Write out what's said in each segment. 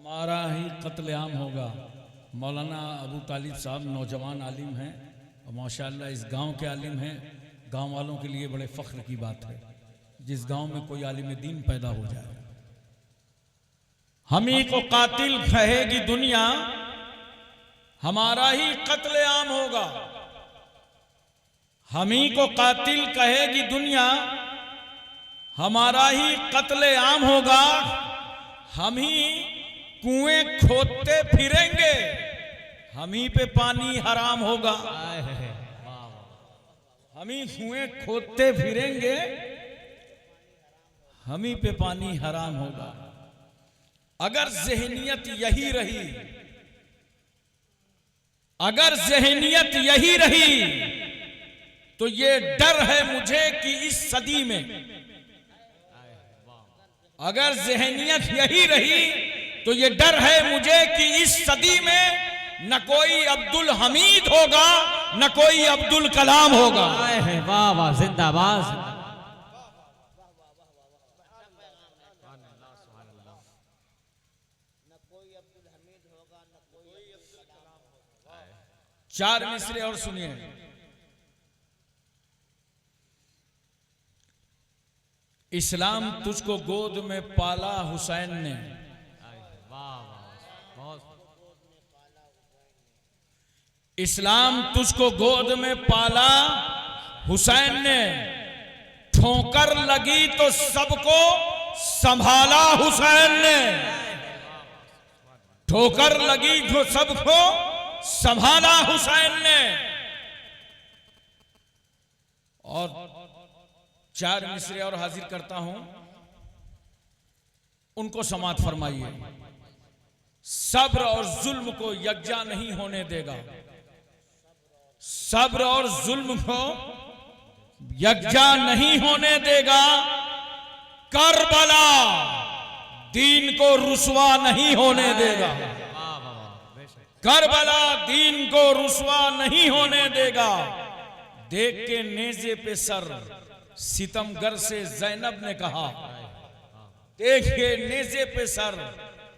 हमारा ही कत्लेआम होगा। मौलाना अबू तालिब साहब नौजवान आलिम हैं और माशाअल्लाह इस गांव के आलिम हैं। गांव वालों के लिए बड़े फ़ख्र की बात है जिस गांव में कोई आलिम दीन पैदा हो जाए। हम ही को कातिल कहेगी दुनिया, हमारा ही कत्लेआम होगा। हम ही को कातिल कहेगी दुनिया, हमारा ही कत्लेआम होगा। हम ही कुएं खोदते फिरेंगे, हम ही पे पानी हराम होगा। हम ही कुएं खोदते फिरेंगे, हम ही पे पानी हराम होगा। अगर ज़हनियत यही रही, अगर ज़हनियत यही रही तो ये डर है मुझे कि इस सदी में, अगर ज़हनियत यही रही तो ये डर है मुझे कि इस सदी में न कोई अब्दुल हमीद होगा न कोई अब्दुल कलाम होगा। वाह वाह, जिंदाबाद। चार मिसरे और सुनिए। इस्लाम तुझको गोद में पाला हुसैन ने, इस्लाम तुझको गोद में पाला हुसैन ने। ठोकर लगी तो सबको संभाला हुसैन ने, ठोकर लगी तो सबको संभाला हुसैन ने। और चार मिसरे और हाजिर करता हूं, उनको समात फरमाइए। सब्र और जुल्म को यकजा नहीं होने देगा, सब्र और जुल्म को यकजा नहीं होने देगा। करबला दीन को रुसवा नहीं होने देगा, करबला दीन को रुसवा नहीं होने देगा। देख के नेज़े पे सर सितमगर से ज़ैनब ने कहा, देख के नेज़े पे सर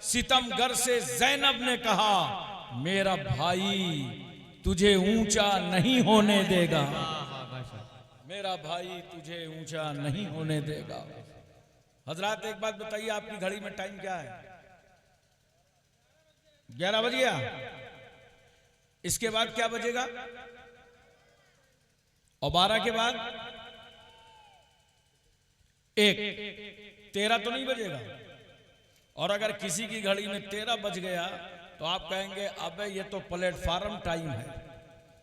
सितमगर से ज़ैनब ने कहा, मेरा भाई तुझे ऊंचा नहीं होने देगा, मेरा भाई तुझे ऊंचा नहीं होने देगा। हजरात एक बात बताइए, आपकी घड़ी में टाइम क्या है? 11 बज गया। इसके बाद क्या बजेगा? और 12 के बाद 1, 13 तो नहीं बजेगा। और अगर किसी की घड़ी में 13 बज गया तो आप कहेंगे अबे ये तो प्लेटफार्म टाइम है,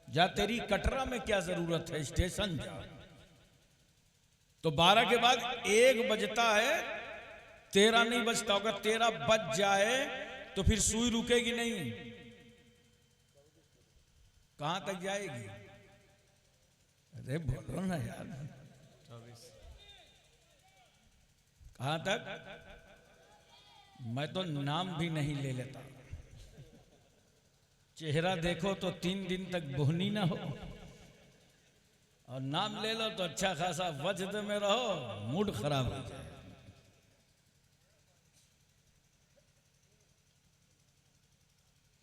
जा तेरी कटरा में क्या जरूरत है, स्टेशन जा। तो 12 के बाद 1 बजता है, 13 नहीं बजता होगा। 13 बज जाए तो फिर सुई रुकेगी नहीं, कहां तक जाएगी? अरे बोलो ना यार, कहां तक? मैं तो नाम भी नहीं ले लेता। चेहरा देखो तो 3 दिन तक बोहनी ना हो, और नाम ले लो तो अच्छा खासा वजद में रहो, मूड खराब हो जाए।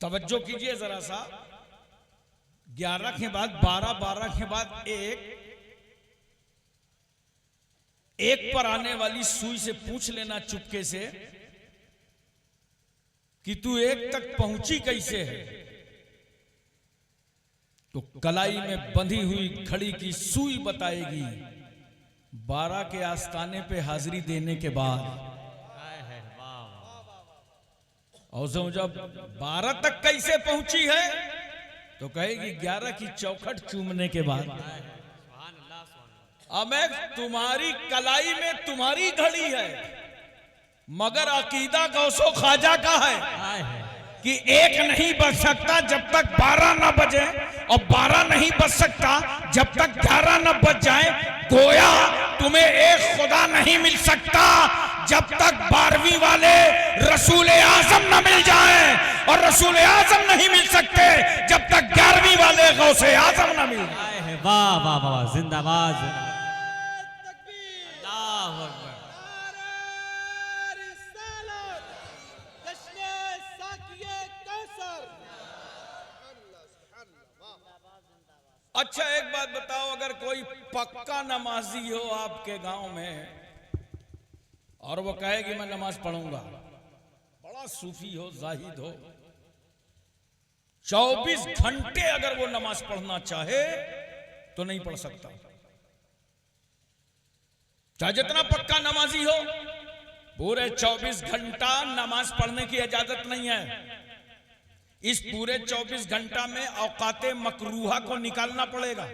तवज्जो कीजिए जरा सा। 11 के बाद 12, 12 के बाद 1 पर आने वाली सुई से पूछ लेना चुपके से कि तू 1 तक पहुंची कैसे है। तो कलाई में बंधी हुई घड़ी की सुई बताएगी 12 के आस्ताने पे हाजिरी देने के बाद। और जब 12 तक कैसे पहुंची है तो कहेगी 11 की चौखट चूमने के बाद। अब तुम्हारी कलाई में तुम्हारी घड़ी है, मगर अकीदा गौसो ख्वाजा का है कि 1 नहीं बज सकता जब तक 12 न बजे, और 12 नहीं बज सकता जब तक 11 न बज जाए। गोया तुम्हें एक खुदा नहीं मिल सकता जब तक 12वीं वाले रसूल आजम न मिल जाए, और रसूल आजम नहीं मिल सकते जब तक 11वीं वाले गौसे आजम न मिल जाए। वाह वाह वाह, जिंदाबाद। अच्छा एक बात बताओ, अगर कोई पक्का नमाजी हो आपके गांव में और वो कहे कि मैं नमाज पढ़ूंगा, बड़ा सूफी हो, जाहिद हो, 24 घंटे अगर वो नमाज पढ़ना चाहे तो नहीं पढ़ सकता, चाहे जितना पक्का नमाजी हो, पूरे 24 घंटा नमाज पढ़ने की इजाजत नहीं है। इस पूरे 24 घंटा में औकाते मकरूहा को निकालना पड़ेगा।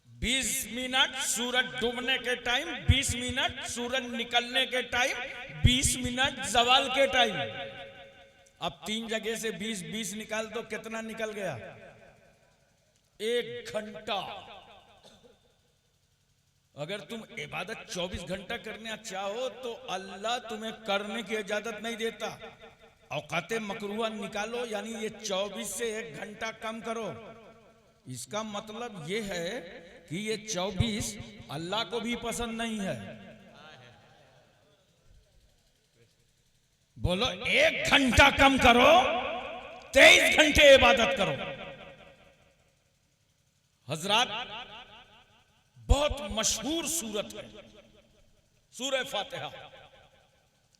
20 मिनट सूरज डूबने के टाइम, 20 मिनट सूरज निकलने के टाइम, 20 मिनट जवाल के टाइम। अब 3 जगह से 20-20 निकाल दो, कितना निकल गया? 1 घंटा। अगर तुम इबादत 24 घंटा करना चाहो तो अल्लाह तुम्हें करने की इजाजत नहीं देता। औकाते मकरूहा निकालो, यानी ये 24 से 1 घंटा कम करो। इसका मतलब ये है कि ये 24 अल्लाह को भी पसंद नहीं है। बोलो 1 घंटा कम करो, 23 घंटे इबादत करो। हजरात, बहुत मशहूर सूरत है सूरह फातिहा।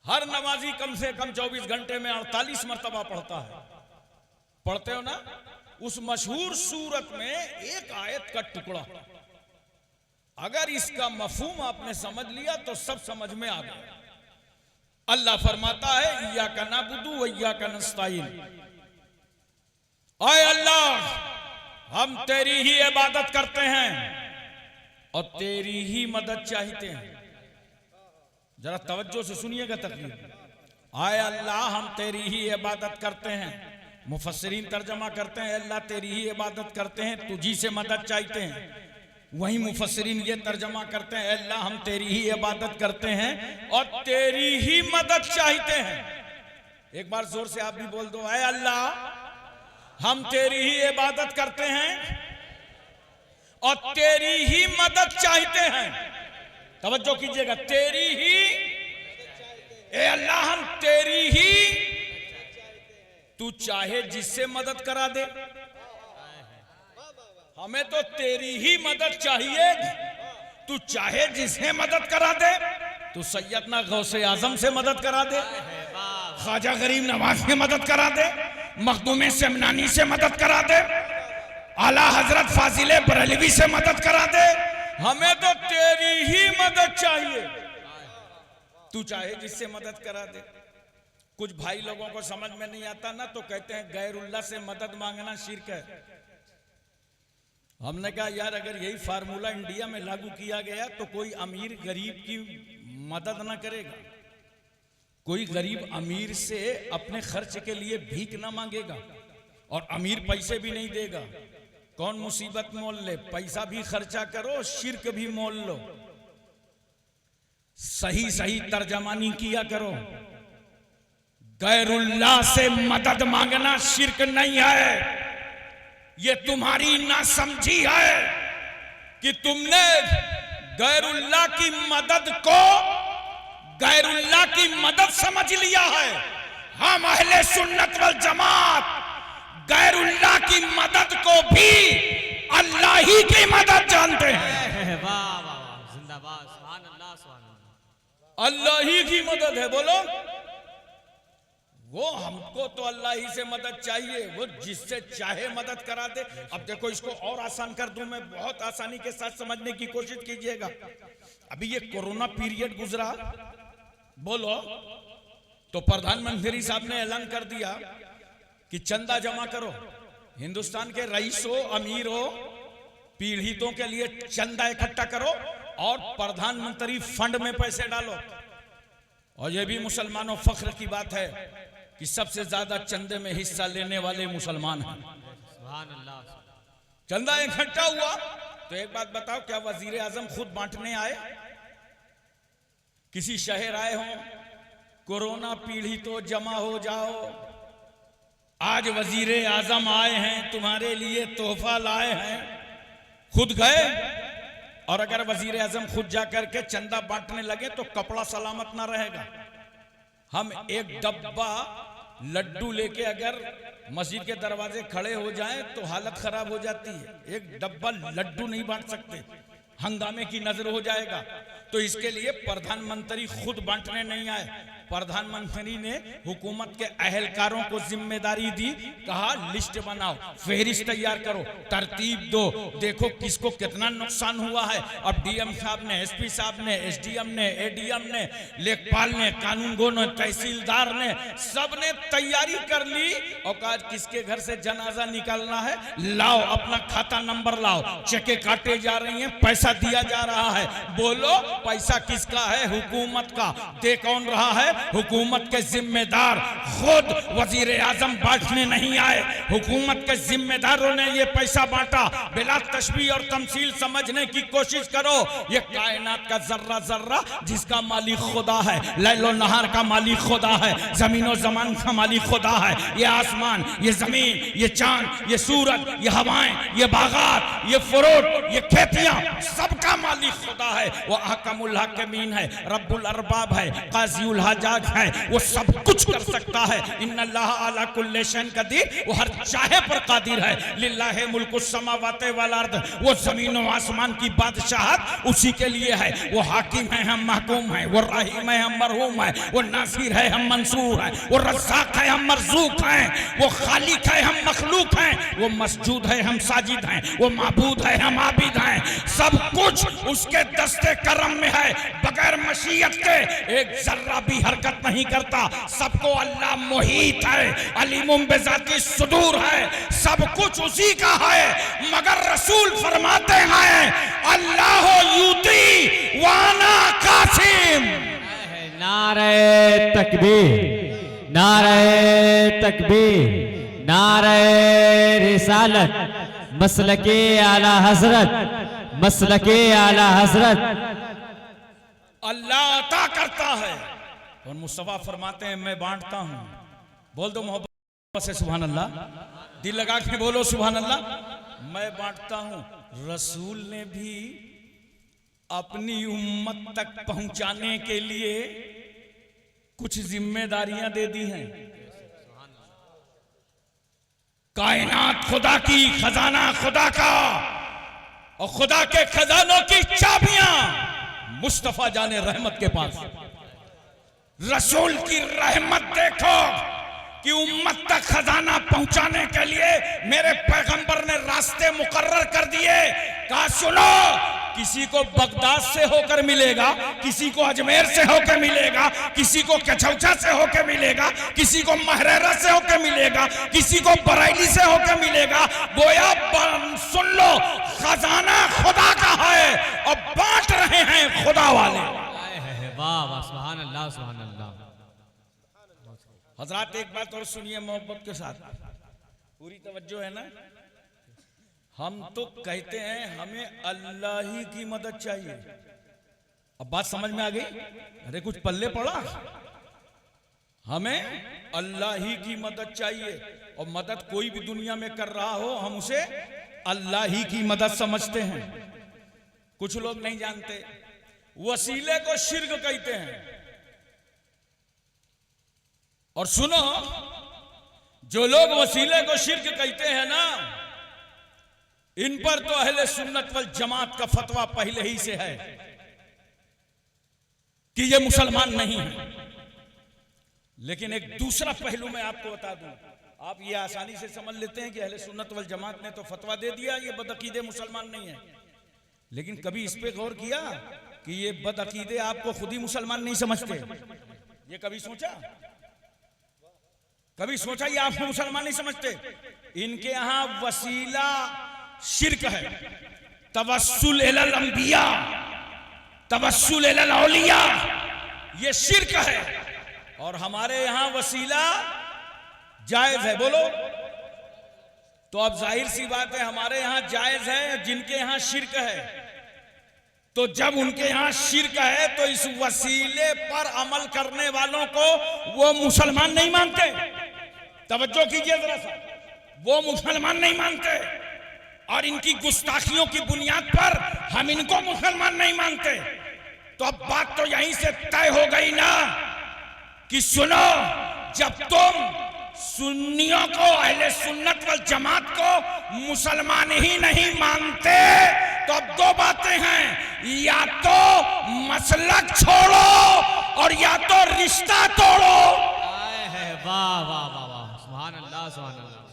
हर नमाजी कम से कम 24 घंटे में 48 मरतबा पढ़ता है। पढ़ते हो ना? उस मशहूर सूरत में एक आयत का टुकड़ा, अगर इसका मफहूम आपने समझ लिया तो सब समझ में आ गया। अल्लाह फरमाता है, इय्याका नअबुदु व इय्याका नस्तईन। आए अल्लाह, हम तेरी ही इबादत करते हैं और तेरी ही मदद चाहते हैं। जरा तवज्जो से सुनिएगा तकलीफ। आए अल्लाह, हम तेरी ही इबादत करते हैं। मुफस्सिरीन तर्जमा करते हैं, अल्लाह तेरी ही इबादत करते हैं, तुझी से मदद चाहते हैं। वहीं मुफस्सिरीन ये तर्जमा करते हैं, अल्लाह हम तेरी ही इबादत करते हैं और तेरी ही मदद चाहते हैं। एक बार जोर से आप भी बोल दो, आए अल्लाह हम तेरी ही इबादत करते हैं और तेरी ही मदद चाहते हैं। तवज्जो कीजिएगा, तेरी ही, ए अल्लाह हम तेरी ही, तू चाहे जिससे मदद करा दे, हमें तो तेरी ही मदद चाहिए। तू चाहे जिसे मदद करा दे, तू सैयदना गौसे आजम से मदद करा दे, ख्वाजा गरीब नवाज से मदद करा दे, मखदूम समनानी से मदद करा दे, आला हजरत फाजिले बरेलवी से मदद करा दे। हमें तो तेरी ही मदद चाहिए, तू चाहे जिससे मदद करा दे। कुछ भाई लोगों को समझ में नहीं आता ना, तो कहते हैं गैरुल्लाह से मदद मांगना शिर्क है। हमने कहा यार, अगर यही फार्मूला इंडिया में लागू किया गया तो कोई अमीर गरीब की मदद ना करेगा, कोई गरीब अमीर से अपने खर्च के लिए भीख ना मांगेगा और अमीर पैसे भी नहीं देगा। कौन मुसीबत मोल ले? पैसा भी खर्चा करो, शिर्क भी मोल लो। सही सही तर्जमानी किया करो। गैरुल्लाह से मदद मांगना शिर्क नहीं है, ये तुम्हारी नासमझी है कि तुमने गैरुल्लाह की मदद को गैरुल्लाह की मदद समझ लिया है। हम अहले सुन्नत वल जमात गैरुल्लाह की मदद को भी अल्लाह ही की मदद जानते हैं। वाह वाह, जिंदाबाद, सुभान अल्लाह, सुभान अल्लाह। अल्लाह ही की मदद है। बोलो, वो हमको तो अल्लाह ही से मदद चाहिए, वो जिससे चाहे मदद करा दे। अब देखो, इसको और आसान कर दूं मैं, बहुत आसानी के साथ समझने की कोशिश कीजिएगा। अभी ये कोरोना पीरियड गुजरा, बोलो, तो प्रधानमंत्री साहब ने ऐलान कर दिया कि चंदा जमा करो। हिंदुस्तान के रईस हो, अमीर हो, पीड़ितों के लिए चंदा इकट्ठा करो और प्रधानमंत्री फंड में पैसे डालो। और यह भी मुसलमानों फख्र की बात है कि सबसे ज्यादा चंदे में हिस्सा लेने वाले मुसलमान हैं। सुभान अल्लाह। चंदा इकट्ठा हुआ तो एक बात बताओ, क्या वजीर आजम खुद बांटने आए? किसी शहर आए हो, कोरोना पीड़ितों जमा हो जाओ, आज वजीर आजम आए हैं, तुम्हारे लिए तोहफा लाए हैं, खुद गए? और अगर वजीर आजम खुद जाकर के चंदा बांटने लगे तो कपड़ा सलामत ना रहेगा। हम एक डब्बा लड्डू लेके अगर मस्जिद के दरवाजे खड़े हो जाएं तो हालत खराब हो जाती है। एक डब्बा लड्डू नहीं बांट सकते, हंगामे की नजर हो जाएगा। तो इसके लिए प्रधानमंत्री खुद बांटने नहीं आए, प्रधानमंत्री ने हुकूमत के अहलकारों को जिम्मेदारी दी, कहा लिस्ट बनाओ, फहरिस्त तैयार करो, तरतीब दो, देखो किसको कितना नुकसान हुआ है। अब डीएम साहब ने, एसपी साहब ने, एसडीएम ने, एडीएम ने, लेखपाल ने, कानूनगो ने, तहसीलदार ने, सब ने तैयारी कर ली। और कहा किसके घर से जनाजा निकालना है, लाओ अपना खाता नंबर लाओ, चेके काटे जा रही हैं, पैसा दिया जा रहा है, बोलो पैसा किसका है, हुकूमत का। दे कौन रहा है, हुकूमत के जिम्मेदार। खुद वजीर आजम बांटने नहीं आए, हुकूमत के जिम्मेदारों ने ये पैसा बांटा। बिला तशबीह और तमसील समझने की कोशिश करो, ये कायनात का जर्रा जर्रा जिसका मालिक खुदा है, लैलो नहार का मालिक खुदा है, जमीनो जमान का मालिक खुदा है, ये आसमान, ये जमीन, ये चांद, ये सूरज, ये हवाएं, ये बागात, ये फ्रूट, ये खेतियां, सबका मालिक खुदा है। वो अहकमुल हाकिमीन है, रब्बुल अरबाब है, काज़िउल हाजात है, वो सब कुछ कर सकता है। इन्नल्लाह अला कुल्ली शैइन कदीर, वो हर चाहे पर कादिर है। लिल्लाहि मुल्कुस समावाति वल अर्द, वो जमीन और आसमान की बादशाहत उसी के लिए है। वो हाकिम है, हम महकूम है, वो रहीम है, हम मरहूम है, वो नासिर है, हम मंसूर है, वो रज़्ज़ाक़ है, हम मरज़ूक़ हैं, वो खालिक है, हम मखलूक हैं, वो मसजूद है, हम साजिद हैं, वो माबूद है, हम आबिद हैं। सब कुछ उसके दस्ते करम में है, बगैर मशीयत के एक जर्रा भी हरकत नहीं करता। सबको अल्लाह मुहीत है, अलीमुम बिज़ाति सुदूर है, सब कुछ उसी का है। मगर रसूल फरमाते हैं अल्लाह यूती वाना कासिम। नारे तकबीर, नारे तकबीर, नारे रिसालत, मसलके आला हजरत, मसलके आला हजरत। अल्लाह अता करता है और मुस्तफा फरमाते हैं मैं बांटता हूं। बोल दो मोहब्बत से सुभान अल्लाह, दिल लगा के बोलो सुभान अल्लाह। मैं बांटता हूं। रसूल ने भी अपनी उम्मत तक पहुंचाने के लिए कुछ जिम्मेदारियां दे दी हैं। कायनात खुदा की, खजाना खुदा का, और खुदा के खजानों की चाबियां मुस्तफा जाने रहमत के पास। रसूल की रहमत देखो कि उम्मत तक खजाना पहुंचाने के लिए मेरे पैगंबर ने रास्ते मुकर्रर कर दिए। कहा सुनो, किसी को बगदाद से होकर मिलेगा, किसी को अजमेर से होकर मिलेगा, किसी को कछौचा से होकर मिलेगा, किसी को महरेरा से होकर मिलेगा, किसी को बरेली से होकर मिलेगा। गोया सुन लो, खजाना खुदा का है और बांट रहे हैं खुदा वाले। वाह वाह, सुभान अल्लाह, सुभान अल्लाह। हजरात एक बात और सुनिए मोहब्बत के साथ, पूरी तवज्जो है ना। हम तो कहते हैं हमें अल्लाह ही की मदद चाहिए। अब बात समझ में आ गई? अरे कुछ पल्ले पड़ा। हमें अल्लाह ही की मदद चाहिए, और मदद कोई भी दुनिया में कर रहा हो हम उसे अल्लाह ही की मदद समझते हैं। कुछ लोग नहीं जानते, वसीले को शिर्क कहते हैं। और सुनो, जो लोग वसीले को शिर्क कहते हैं ना, इन पर तो अहले सुन्नत वल जमात का फतवा पहले ही से है कि ये मुसलमान नहीं है। लेकिन एक दूसरा पहलू मैं आपको बता दूं, आप ये आसानी से समझ लेते हैं कि अहले सुन्नत वल जमात ने तो फतवा दे दिया ये बदअकीदे मुसलमान नहीं है। लेकिन कभी इस पे गौर किया कि ये बदअकीदे आपको खुद ही मुसलमान नहीं समझते? ये कभी सोचा? कभी सोचा ये आपको मुसलमान नहीं समझते? इनके यहां वसीला शिर्क है, तवस्सुल इलल अंबिया, तवस्सुल इलल औलिया, ये शिर्क है। और हमारे यहां वसीला जायज है। बोलो तो अब जाहिर सी बात है हमारे यहां जायज है, जिनके यहां शिर्क है। तो जब उनके यहां शिर्क है तो इस वसीले पर अमल करने वालों को वो मुसलमान नहीं मानते। तवज्जो कीजिए जरा सा, वो मुसलमान नहीं मानते, और इनकी गुस्ताखियों की बुनियाद पर हम इनको मुसलमान नहीं मानते। तो अब बात तो यहीं से तय हो गई ना कि सुनो, जब तुम सुन्नियों को, अहले सुन्नत वल जमात को मुसलमान ही नहीं मानते तो अब दो बातें हैं, या तो मसलक छोड़ो और या तो रिश्ता तोड़ो। वाह वाह वाह वाह, सुभान अल्लाह सुभान अल्लाह।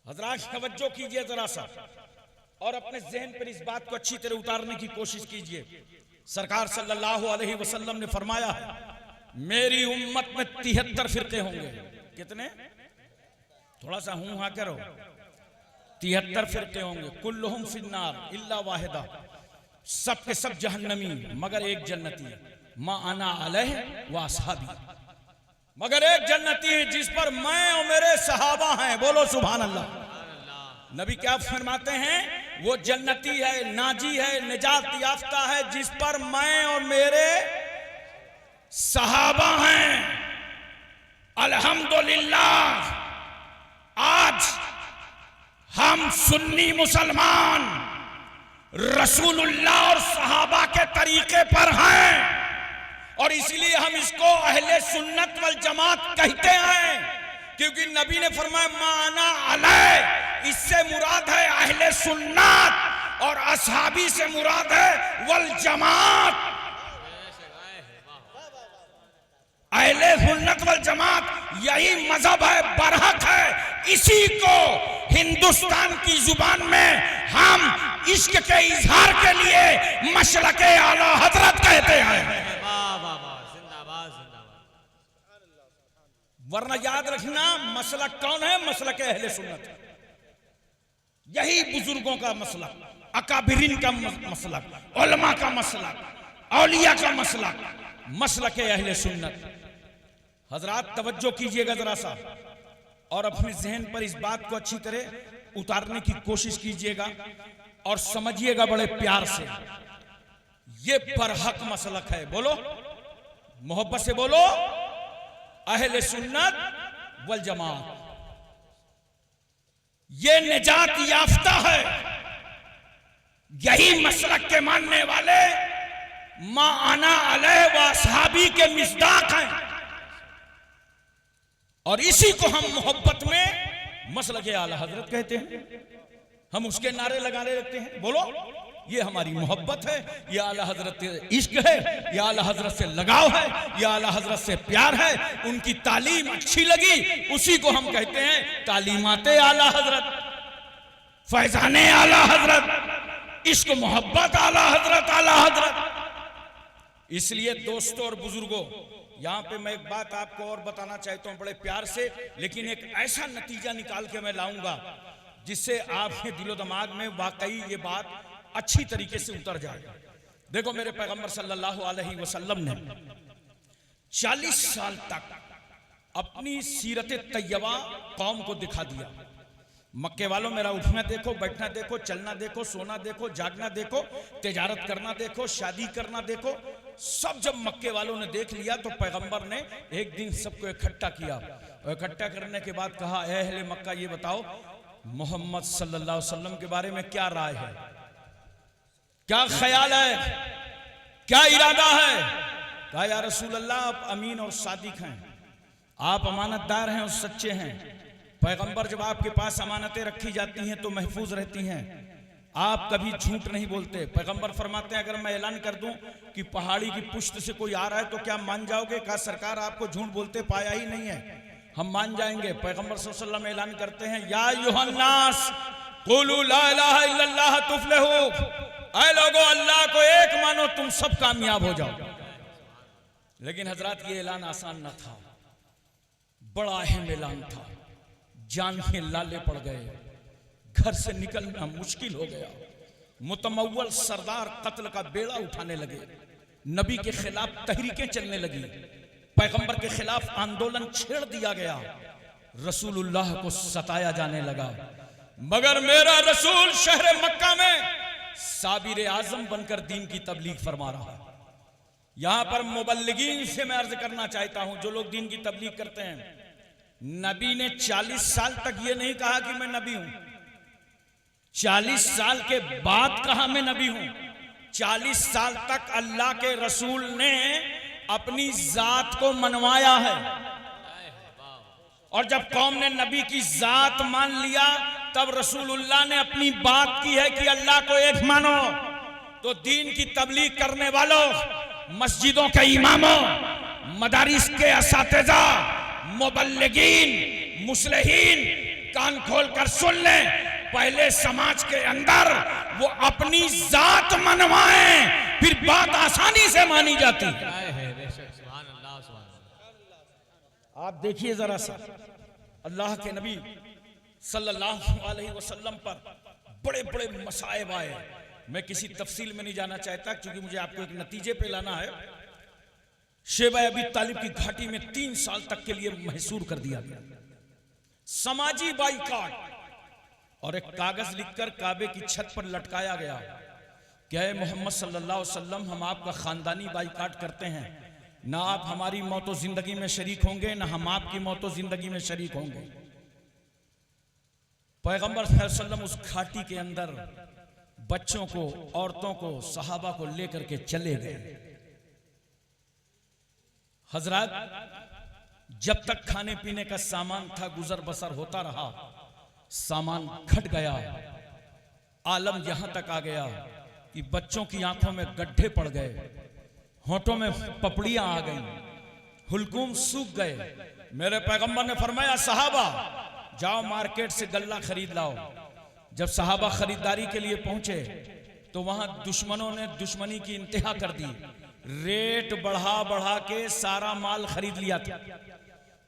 हजरात तवज्जो कीजिए जरा सा और अपने जहन पर इस बात को अच्छी तरह उतारने की कोशिश कीजिए। सरकार सल्लल्लाहु अलैहि वसल्लम ने फरमाया है, मेरी उम्मत में 73 फिरके होंगे। कितने? थोड़ा सा हूं हाँ करो। 73 फिरके होंगे। कुल्लुहुम फिन्नार इल्ला वाहिदा, सब के सब जहन्नमी मगर एक जन्नती, मा अना अलैह व असहाबी, मगर एक जन्नती है जिस पर मैं और मेरे सहाबा हैं। बोलो सुभान अल्लाह। नबी क्या फरमाते हैं? वो जन्नती है, नाजी है, निजात याफ्ता है जिस पर मैं और मेरे सहाबा हैं। अल्हम्दुलिल्लाह आज हम सुन्नी मुसलमान रसूलुल्लाह और सहाबा के तरीके पर हैं और इसलिए हम इसको अहले सुन्नत वल जमात कहते हैं, क्योंकि नबी ने फरमाया माना अलैह, इससे मुराद है अहले सुन्नत और असहाबी से मुराद है वल जमात। अहले सुन्नत वल जमात यही मजहब है, बरहक है। इसी को हिंदुस्तान की जुबान में हम इश्क के इजहार के लिए मशलके आला हजरत कहते हैं। वरना याद रखना मसलक कौन है? मसलक अहले सुन्नत। यही बुजुर्गों का मसलक, अकाबिरीन का मसलक, उलमा का मसलक, औलिया का मसलक, मसलक अहले सुन्नत। हजरात तवज्जो कीजिएगा जरा सा और अपने जहन पर इस बात को अच्छी तरह उतारने की कोशिश कीजिएगा और समझिएगा बड़े प्यार से। ये बरहक मसलक है। बोलो मोहब्बत से बोलो, अहले सुन्नत वल जमात ये निजात याफ्ता है। यही मसलक के मानने वाले मा अना अलैह व असहाबी के मिस्दाक हैं और इसी को हम मोहब्बत में मसलक आला हजरत कहते हैं। हम उसके नारे लगाने लगते हैं। बोलो ये हमारी मोहब्बत है, ये आला हजरत इश्क है, ये आला हजरत से लगाव है, ये आला हजरत से प्यार है। उनकी तालीम अच्छी लगी, उसी को हम कहते हैं तालीमाते आला हजरत, फैजाने आला हजरत, इश्क मोहब्बत आला हजरत, आला हजरत। इसलिए दोस्तों और बुजुर्गों, यहां पे मैं एक बात आपको और बताना चाहता हूं बड़े प्यार से, लेकिन एक ऐसा नतीजा निकाल के मैं लाऊंगा जिससे आपके दिलो दिमाग में वाकई ये बात अच्छी तरीके से उतर जाए। देखो मेरे पैगंबर सल्लल्लाहु अलैहि वसल्लम ने 40 साल तक अपनी सीरत तैयबा कौम को दिखा दिया। मक्के वालों मेरा उठना देखो, बैठना देखो, चलना देखो, सोना देखो, जागना देखो, तिजारत करना देखो, शादी करना देखो, सब जब मक्के वालों ने देख लिया तो पैगंबर ने एक दिन सबको इकट्ठा किया। इकट्ठा करने के बाद कहा, ऐ अहले मक्का ये बताओ मोहम्मद सल्लल्लाहु अलैहि वसल्लम के बारे में क्या राय है, क्या ख्याल है, क्या इरादा है? कहा या रसूल अल्लाह आप अमीन और सादिक हैं, आप अमानतदार हैं और सच्चे हैं। पैगंबर जब आपके पास अमानतें रखी जाती हैं तो महफूज रहती हैं, आप कभी झूठ नहीं बोलते। पैगंबर फरमाते हैं अगर मैं ऐलान कर दूं कि पहाड़ी की पुष्ट से कोई आ रहा है तो क्या मान जाओगे? कहा सरकार आपको झूठ बोलते पाया ही नहीं है, हम मान जाएंगे। पैगंबर सल्लल्लाहु अलैहि वसल्लम ऐलान करते हैं या अय्युहन्नास कुलू ला इलाहा इल्लल्लाह तुफ्लिहू, ऐ लोगों अल्लाह को एक मानो तुम सब कामयाब हो जाओ। लेकिन हजरत ये ऐलान आसान न था, बड़ा अहम ऐलान था। जान के लाले पड़ गए, घर से निकलना मुश्किल हो गया। मुतमव्वल सरदार कत्ल का बेड़ा उठाने लगे, नबी के खिलाफ तहरीकें चलने लगी, पैगंबर के खिलाफ आंदोलन छेड़ दिया गया, रसूलुल्लाह को सताया जाने लगा। मगर मेरा रसूल शहर मक्का में साबिर आजम बनकर दीन की तबलीग फरमा रहा है। यहां पर मुबल्लिगीन से मैं अर्ज करना चाहता हूं, जो लोग दीन की तबलीग करते हैं, नबी ने 40 साल तक ये नहीं कहा कि मैं नबी हूं, 40 साल के बाद कहा मैं नबी हूं। 40 साल तक अल्लाह के रसूल ने अपनी जात को मनवाया है। और जब कौम ने नबी की जात मान लिया तब रसूलुल्लाह ने अपनी बात की है कि अल्लाह को एक मानो। तो दीन की तबलीग करने वालों, मस्जिदों के इमामों, मदारिस के असातिज़ा, मुबल्लिगीन, मुस्लिहीन, कान खोल कर सुन लें। पहले समाज के अंदर वो अपनी जात मनवाएं, फिर बात आसानी से मानी जाती है। आप देखिए जरा सा, अल्लाह के नबी सल्लल्लाहु अलैहि वसल्लम पर बड़े बड़े मसाइब आए। मैं किसी तफसील में नहीं जाना चाहता क्योंकि मुझे आपको एक नतीजे पे लाना है। शेबा अबी तालिब की घाटी में 3 साल तक के लिए महसूर कर दिया गया, समाजी बाइकाट, और एक कागज लिखकर काबे की छत पर लटकाया गया कि ऐ मोहम्मद सल्लल्लाहु अलैहि वसल्लम, हम आपका खानदानी बाइकाट करते हैं, ना आप हमारी मौतो जिंदगी में शरीक होंगे, ना हम आपकी मौतो जिंदगी में शरीक होंगे। पैगंबर सल्लल्लाहु अलैहि वसल्लम उस घाटी के अंदर बच्चों को, औरतों को, सहाबा को लेकर के चले गए। हजरत, जब तक खाने पीने का सामान था गुजर बसर होता रहा। सामान घट गया, आलम यहां तक आ गया कि बच्चों की आंखों में गड्ढे पड़ गए, होंठों में पपड़ियां आ गईं, हुलकुम सूख गए। मेरे पैगंबर ने फरमाया, सहाबा जाओ मार्केट से गल्ला खरीद लाओ। जब सहाबा खरीदारी के लिए पहुंचे तो वहां दुश्मनों ने दुश्मनी की इंतहा कर दी, रेट बढ़ा बढ़ा के सारा माल खरीद लिया था।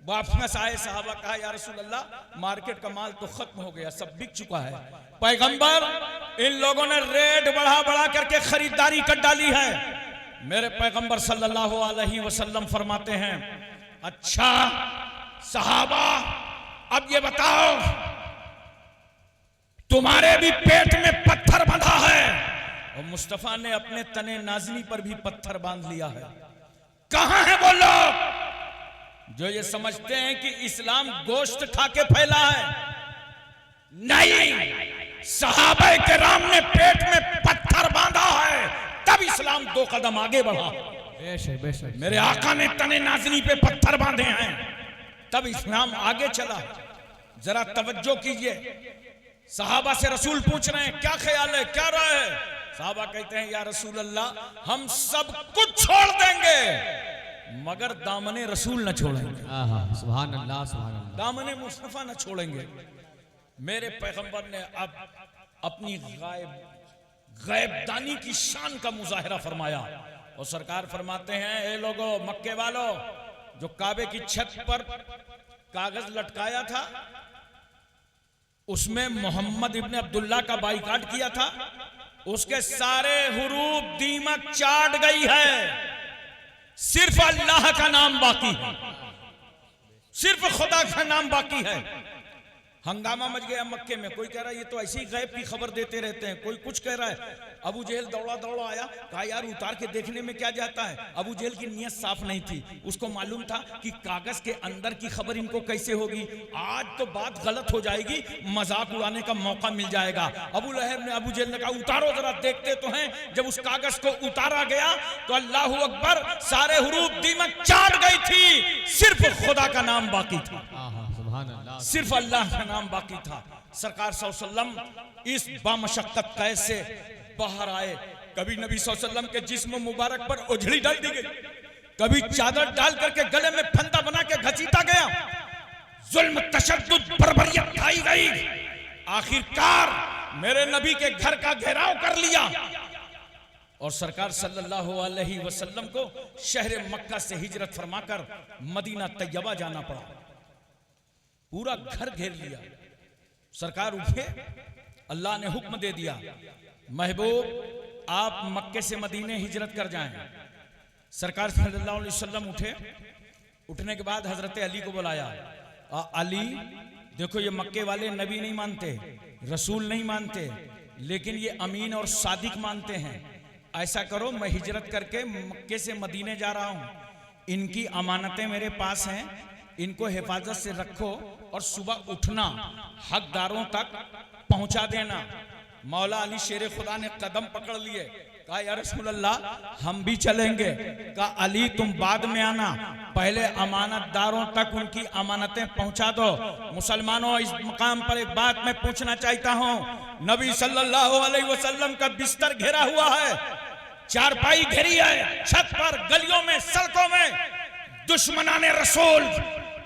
वापस आए, सहाबा कहा, या रसूल अल्लाह, मार्केट का माल तो खत्म हो गया, सब बिक चुका है। पैगंबर, इन लोगों ने रेट बढ़ा बढ़ा करके खरीदारी कर डाली है। मेरे पैगंबर सल्लल्लाहु अलैहि वसल्लम फरमाते हैं, अच्छा सहाबा, अब ये बताओ, तुम्हारे भी पेट में पत्थर बंधा है। और मुस्तफा ने अपने तने नाज़नी पर भी पत्थर बांध लिया है। कहां है वो लोग जो ये समझते हैं कि इस्लाम गोश्त खा के फैला है? नहीं, सहाबा किराम ने पेट में पत्थर बांधा है, तब इस्लाम 2 कदम आगे बढ़ा। बेशक मेरे आका ने तने नाज़नी पे पत्थर बांधे हैं, तब इस्लाम आगे चला। जरा तवज्जो कीजिए, सहाबा से रसूल पूछ रहे हैं, क्या ख्याल है, क्या राय है? सहाबा कहते हैं, या रसूल अल्लाह, हम सब कुछ छोड़ देंगे मगर दामने रसूल न छोड़ेंगे। सुभान अल्लाह, सुभान अल्लाह। दामने मुस्तफा न छोड़ेंगे। मेरे पैगंबर ने अब अपनी गैबदानी की शान का मुजाहिरा फरमाया और सरकार फरमाते हैं, ए लोगो, मक्के वालों, जो काबे की छत पर कागज लटकाया था उसमें मोहम्मद इब्ने अब्दुल्ला का बाइकाट किया था, उसके सारे हुरूफ दीमक चाट गई है, सिर्फ अल्लाह का नाम बाकी है, सिर्फ खुदा का नाम बाकी है। हंगामा मच गया मक्के में। कोई कह रहा है ये तो ऐसी ही गैब की खबर देते रहते हैं, कोई कुछ कह रहा है। अबू जहल दौड़ा दौड़ा आया, कहा यार उतार के देखने में क्या जाता है। अबू जहल की नीयत साफ नहीं थी, उसको मालूम था कि कागज के अंदर की खबर इनको कैसे होगी, आज तो बात गलत हो जाएगी, मजाक उड़ाने का मौका मिल जाएगा। अबू जहल ने कहा उतारो जरा, देखते तो हैं। जब उस कागज को उतारा गया तो अल्लाहू अकबर, सारे हुरूफ दीमक चाट गई थी, सिर्फ खुदा का नाम बाकी था, सिर्फ अल्लाह का नाम बाकी था। सरकार सल्लल्लाहु अलैहि वसल्लम इस बामशक्कत कैद से बाहर आए। कभी नबी सल्लल्लाहु अलैहि वसल्लम के जिस्म मुबारक पर उजड़ी डाल दी गई, कभी चादर डाल करके गले में फंदा बना के घसीटा गया, जुल्म, तशद्दुद, बर्बरियत खाई गई। आखिरकार मेरे नबी के घर का घेराव कर लिया और सरकार सल्लल्लाहु अलैहि वसल्लम को शहर मक्का से हिजरत फरमाकर मदीना तैयबा जाना पड़ा। पूरा घर घेर लिया। सरकार उठे, अल्लाह ने हुक्म दे दिया, महबूब आप मक्के से मदीने हिजरत कर जाएं। सरकार सल्लल्लाहु अलैहि वसल्लम उठे। उठने के बाद हजरत अली को बुलाया, अली देखो ये मक्के वाले नबी नहीं मानते, रसूल नहीं मानते, लेकिन ये अमीन और सादिक मानते हैं। ऐसा करो, मैं हिजरत करके मक्के से मदीने जा रहा हूं, इनकी अमानतें मेरे पास हैं, इनको हिफाजत से रखो और सुबह उठना, हकदारों तक पहुंचा देना। मौला अली शेर खुदा ने कदम पकड़ लिए, कहा या रसूल अल्लाह हम भी चलेंगे। कहा अली तुम बाद में आना, पहले अमानतदारों तक उनकी अमानतें पहुंचा दो। मुसलमानों, इस मकाम पर एक बात मैं पूछना चाहता हूं। नबी सल्लल्लाहु अलैहि वसल्लम का बिस्तर घेरा हुआ है, चारपाई घेरी है, छत पर, गलियों में, सड़कों में दुश्मनाने रसूल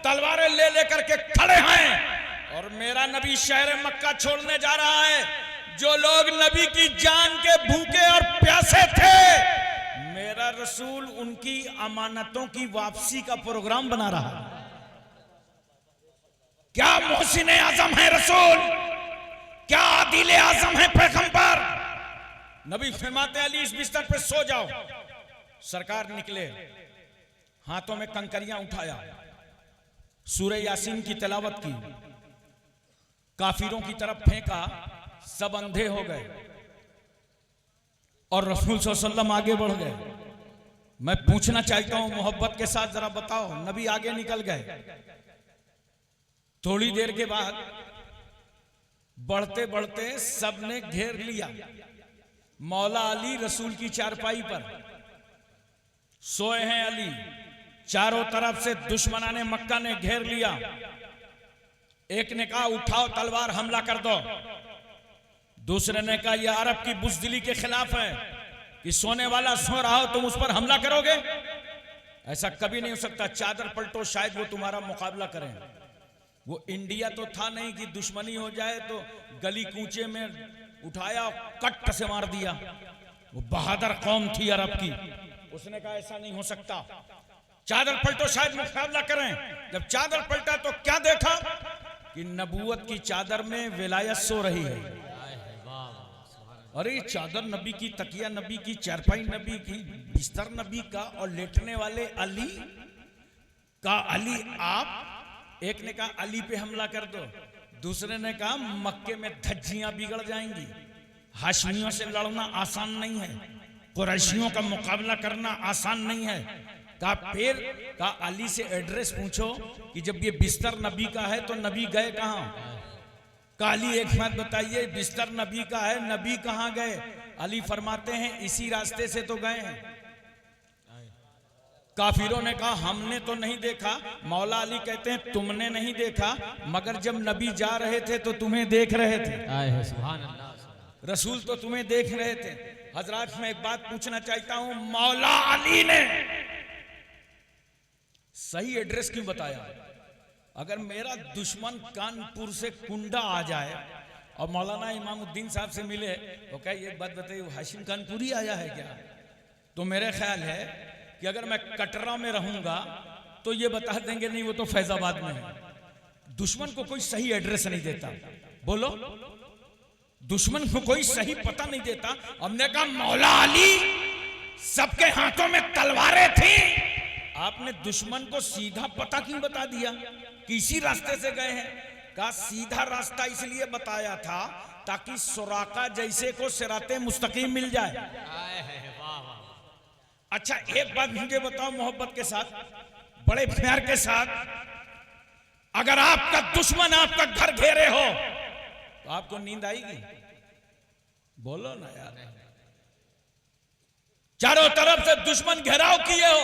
तलवारें ले लेकर के खड़े हैं और मेरा नबी शहर मक्का छोड़ने जा रहा है। जो लोग नबी की जान के भूखे और प्यासे थे, मेरा रसूल उनकी अमानतों की वापसी का प्रोग्राम बना रहा है। क्या मोहसिन आजम है रसूल, क्या आदिल आजम है पैगंबर। नबी फरमाते अली इस बिस्तर पे सो जाओ। सरकार निकले, हाथों में कंकरियां उठाया, सूरह यासीन की तिलावत की, काफिरों की तरफ फेंका, सब अंधे हो गए और रसूल सल्लल्लाहु अलैहि वसल्लम आगे बढ़ गए। मैं पूछना चाहता हूं मोहब्बत के साथ, जरा बताओ, नबी आगे निकल गए। थोड़ी देर के बाद बढ़ते बढ़ते सबने घेर लिया। मौला अली रसूल की चारपाई पर सोए हैं। अली चारों तरफ से दुश्मनाने मक्का ने घेर लिया। एक ने कहा उठाओ तलवार, हमला कर दो। दूसरे ने कहा यह अरब की बुज़दिली के खिलाफ है कि सोने वाला सो रहा हो तुम उस पर हमला करोगे, ऐसा कभी नहीं हो सकता। चादर पलटो, शायद वो तुम्हारा मुकाबला करें। वो इंडिया तो था नहीं कि दुश्मनी हो जाए तो गली कूचे में उठाया, कट से मार दिया। वो बहादुर कौम थी अरब की, उसने कहा ऐसा नहीं हो सकता, चादर पलटो, शायद मुकाबला करें। जब चादर पलटा तो क्या देखा कि नबूवत की चादर में विलायत सो रही है। अरे चादर नबी की, तकिया नबी की, चारपाई नबी की, बिस्तर नबी का और लेटने वाले अली का। अली आप, एक ने कहा अली पे हमला कर दो, दूसरे ने कहा मक्के में धज्जियां बिगड़ जाएंगी, हाशमियों से लड़ना आसान नहीं है, कुरैशियों का मुकाबला करना आसान नहीं है। कहा फिर, कहा अली से एड्रेस पूछो कि जब ये बिस्तर नबी का है तो नबी गए कहां। काली एक बात बताइए, बिस्तर नबी का है, नबी कहां गए। अली फरमाते हैं इसी रास्ते से तो गए हैं। काफिरों ने कहा हमने तो नहीं देखा। मौला अली कहते हैं तुमने नहीं देखा, मगर जब नबी जा रहे थे तो तुम्हें देख रहे थे। सुभान अल्लाह। रसूल तो तुम्हें देख रहे थे। हजरात मैं एक बात पूछना चाहता हूं, मौला अली ने सही एड्रेस क्यों बताया। अगर मेरा दुश्मन कानपुर से कुंडा आ जाए और मौलाना इमामुद्दीन साहब से मिले तो क्या ये बात बताइए हाशिम कानपुरी आया है क्या, तो मेरे ख्याल है कि अगर मैं कटरा में रहूंगा तो ये बता देंगे नहीं वो तो फैजाबाद में है। दुश्मन को कोई सही एड्रेस नहीं देता। बोलो, दुश्मन को कोई सही पता नहीं देता। हमने कहा मौला अली सबके हाथों में तलवारें थी, आपने दुश्मन को सीधा पता क्यों बता दिया कि इसी रास्ते से गए हैं। कहा सीधा रास्ता इसलिए बताया था ताकि सुराका जैसे को सिराते मुस्तकीम मिल जाए। अच्छा एक बात मुझे बताओ मोहब्बत के साथ, बड़े प्यार के साथ, अगर आपका दुश्मन आपका घर घेरे हो तो आपको नींद आएगी? बोलो ना यार। चारों तरफ से दुश्मन घेराव किए हो,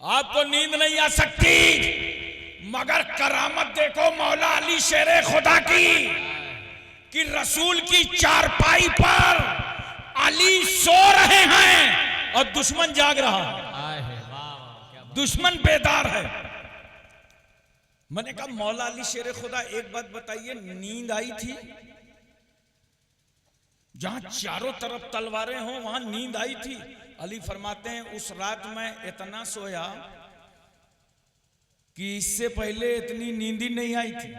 आपको नींद नहीं आ सकती। मगर करामत देखो मौला अली शेरे खुदा की कि रसूल की चारपाई पर अली सो रहे हैं और दुश्मन जाग रहा है, दुश्मन बेदार है। मैंने कहा मौला अली शेरे खुदा एक बात बताइए, नींद आई थी? जहां चारों तरफ तलवारें हो वहां नींद आई थी? अली फरमाते हैं उस रात में इतना सोया कि इससे पहले इतनी नींद ही नहीं आई थी।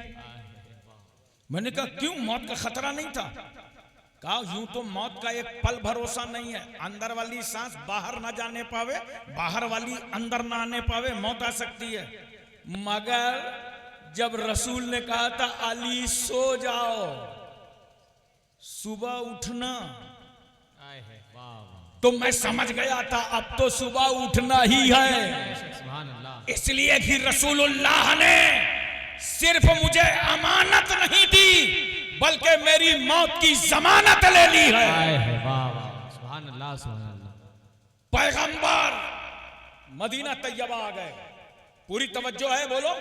मैंने कहा क्यों, मौत का खतरा नहीं था? कहा यूं तो मौत का एक पल भरोसा नहीं है, अंदर वाली सांस बाहर ना जाने पावे, बाहर वाली अंदर ना आने पावे, मौत आ सकती है। मगर जब रसूल ने कहा था अली सो जाओ, सुबह उठना, तो मैं समझ गया था अब तो सुबह उठना ही है। इसलिए भी रसूलुल्लाह ने सिर्फ मुझे अमानत नहीं दी बल्कि मेरी मौत की जमानत ले ली है। अल्लाह सुभान अल्लाह। पैगंबर मदीना तैयबा आ गए। पूरी तवज्जो है, बोलो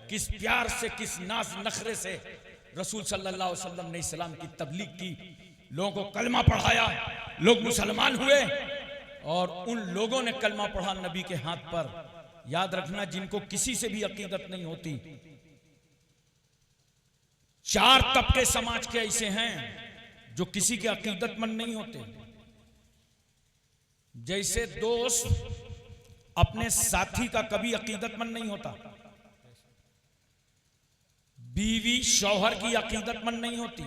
किस प्यार से, किस नाज नखरे से रसूल सल्लल्लाहु अलैहि वसल्लम ने इस्लाम की तबलीग की, लोगों को कलमा पढ़ाया, लोग मुसलमान हुए। और उन लोगों ने कलमा पढ़ा नबी के हाथ पर। याद रखना, जिनको किसी से भी अकीदत नहीं होती। 4 तबके समाज के ऐसे हैं जो किसी के अकीदतमंद नहीं होते। जैसे दोस्त अपने साथी का कभी अकीदतमंद नहीं होता, बीवी शौहर की अकीदतमंद नहीं होती।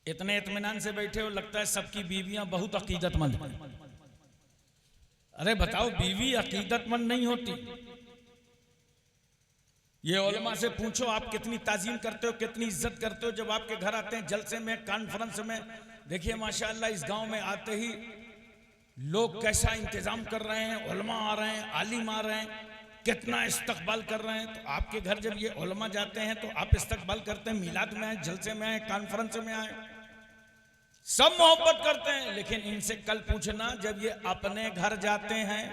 इतने इत्मीनान से बैठे हो, लगता है सबकी बीवियां बहुत अकीदतमंद हैं। अरे बताओ, बीवी अकीदतमंद नहीं होती। ये उलमा से पूछो, आप कितनी ताजीम करते हो, कितनी इज्जत करते हो जब आपके घर आते हैं जलसे में, कॉन्फ्रेंस में। देखिए माशाअल्लाह, इस गांव में आते ही लोग कैसा इंतजाम कर रहे हैं, उलमा आ रहे हैं, आलिम आ रहे हैं, कितना इस्तकबाल कर रहे हैं। तो आपके घर जब ये उलमा जाते हैं तो आप इस्तकबाल करते हैं, मिलाद में आए, जलसे में आए, कॉन्फ्रेंस में आए, सब मोहब्बत करते हैं। लेकिन इनसे कल पूछना, जब ये अपने घर जाते हैं,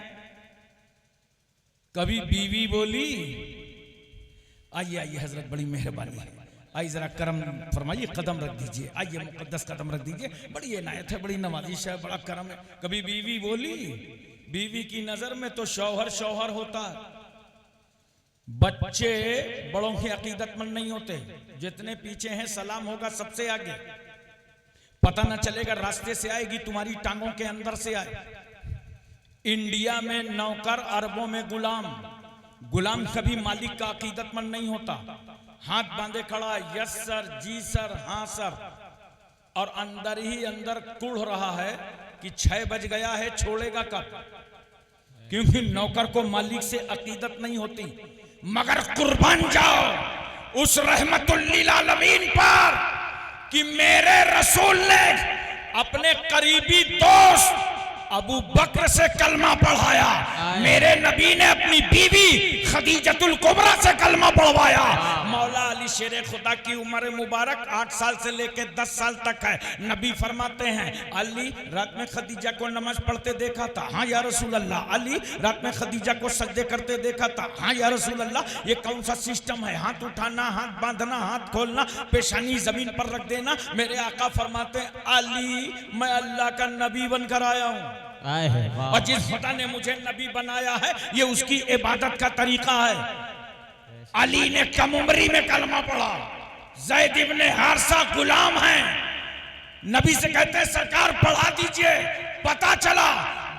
कभी बीवी बोली आइए आइए हजरत, बड़ी मेहरबानी है, आइए जरा करम फरमाइए, कदम रख दीजिए, आइए मुकद्दस कदम रख दीजिए, बड़ी इनायत है, बड़ी नवाजिश है, बड़ा करम है। कभी बीवी बोली? बीवी की नजर में तो शौहर शौहर होता है। बच्चे बड़ों की अकीदतमंद नहीं होते। जितने पीछे हैं सलाम होगा सबसे आगे, पता न चलेगा रास्ते से आएगी, तुम्हारी टांगों के अंदर से आए। इंडिया में नौकर, अरबों में गुलाम। गुलाम कभी मालिक का अकीदतमंद नहीं होता। हाथ बांधे खड़ा, यस सर, जी सर, हाँ सर, और अंदर ही अंदर कुढ़ रहा है कि 6 बज गया है, छोड़ेगा कब? क्योंकि नौकर को मालिक से अकीदत नहीं होती। मगर कुर्बान जाओ उस रहमतुल लिल आलमीन पर कि मेरे रसूल ने अपने करीबी दोस्त अबू बकर से कलमा पढ़ाया, मेरे नबी ने अपनी बीवी खदीजतुल कुबरा से कलमा पढ़वाया। मौला अली शेर खुदा की उम्र मुबारक 8 साल से लेकर 10 साल तक है। नबी फरमाते हैं, अली रात में खदीजा को नमाज पढ़ते देखा था, हाँ या रसूल अल्लाह। अली रात में खदीजा को सजदे करते देखा था, हाँ या रसूल अल्लाह। ये कौन सा सिस्टम है? हाथ उठाना, हाथ बांधना, हाथ खोलना, पेशानी जमीन पर रख देना। मेरे आका फरमाते हैं, अली मैं अल्लाह का नबी बनकर आया हूं, और जिस खुदा ने मुझे नबी बनाया है ये उसकी इबादत का तरीका है। अली ने कम उम्री में कलमा पढ़ा। ज़ैद इब्ने हारिसा गुलाम हैं, नबी से कहते हैं सरकार पढ़ा दीजिए। पता चला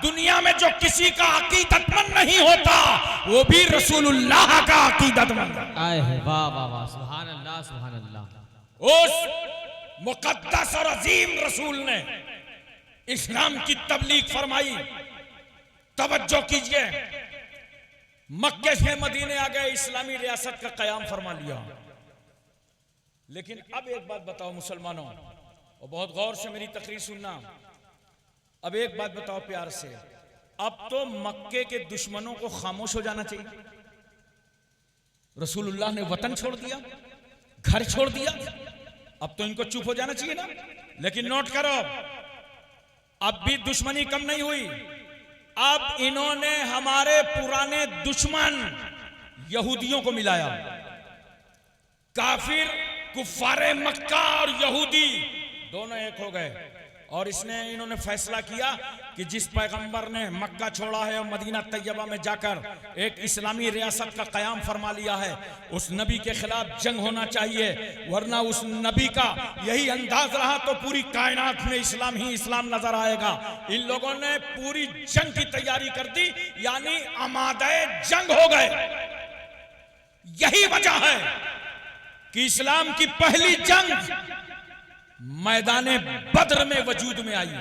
दुनिया में जो किसी का अकीदतमंद नहीं होता वो भी रसूलुल्लाह का अकीदतमंद है। वाह वाह वाह, सुभान अल्लाह सुभान अल्लाह। उस मुकद्दस और अजीम रसूल ने इस्लाम की तबलीग फरमाई। तवज्जो कीजिए, मक्के से मदीने आ गए, इस्लामी रियासत का कयाम फरमा लिया। लेकिन अब एक बात बताओ मुसलमानों, और बहुत गौर से मेरी तकरीर सुनना। अब एक बात बताओ प्यार से, अब तो मक्के के दुश्मनों को खामोश हो जाना चाहिए। रसूलुल्लाह ने वतन छोड़ दिया, घर छोड़ दिया, अब तो इनको चुप हो जाना चाहिए ना। लेकिन नोट करो, अब भी दुश्मनी कम नहीं हुई। अब इन्होंने हमारे पुराने दुश्मन यहूदियों को मिलाया। काफिर, कुफ्फारे मक्का और यहूदी दोनों एक हो गए। और इन्होंने फैसला किया कि जिस पैगंबर ने मक्का छोड़ा है और मदीना तैयबा में जाकर एक इस्लामी रियासत का कयाम फरमा लिया है, उस नबी के खिलाफ जंग होना चाहिए। वरना उस नबी का यही अंदाज रहा तो पूरी कायनात में इस्लाम ही इस्लाम नजर आएगा। इन लोगों ने पूरी जंग की तैयारी कर दी, यानी आमादे जंग हो गए। यही वजह है कि इस्लाम की पहली जंग मैदाने बद्र में वजूद में आई।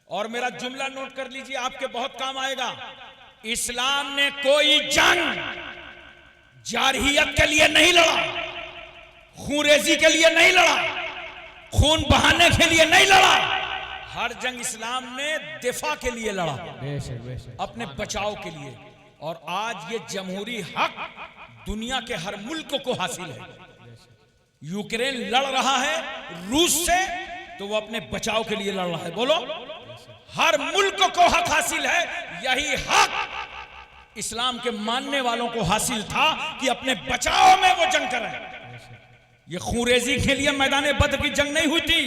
और मेरा जुमला नोट कर लीजिए, आपके बहुत काम आएगा। इस्लाम ने कोई जंग जारहियत के लिए नहीं लड़ा, खूनरेजी के लिए नहीं लड़ा, खून बहाने के लिए नहीं लड़ा। हर जंग इस्लाम ने दिफा के लिए लड़ा, अपने बचाव के लिए। और आज ये जमहूरी हक दुनिया के हर मुल्क को हासिल है। यूक्रेन लड़ रहा है रूस से, तो वो अपने बचाव के लिए लड़ रहा है। बोलो, हर मुल्क को हक हासिल है, यही हक इस्लाम के मानने वालों को हासिल था कि अपने बचाव में वो जंग करें। ये खूरेजी के लिए मैदान बद्र की जंग नहीं हुई थी,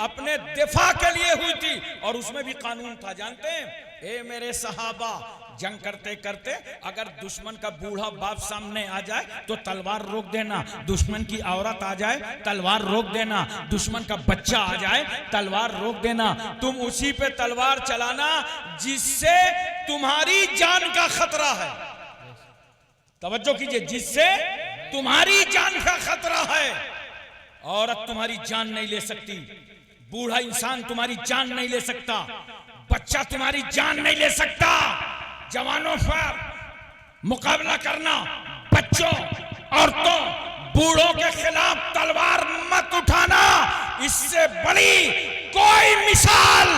अपने दिफा के लिए हुई थी, और उसमें भी कानून था। जानते हैं, ए मेरे सहाबा, जंग करते करते अगर दुश्मन का बूढ़ा बाप सामने आ जाए तो तलवार रोक देना, दुश्मन की औरत आ जाए तलवार रोक देना, दुश्मन का बच्चा आ जाए तलवार रोक देना, तुम उसी पे तलवार चलाना जिससे तुम्हारी जान का खतरा है। तवज्जो कीजिए, जिससे तुम्हारी जान का खतरा है। औरत तुम्हारी जान नहीं ले सकती, बूढ़ा इंसान तुम्हारी जान नहीं ले सकता, बच्चा तुम्हारी जान नहीं ले सकता। जवानों पर मुकाबला करना, बच्चों, औरतों, बूढ़ों के खिलाफ तलवार मत उठाना, इससे बड़ी कोई मिसाल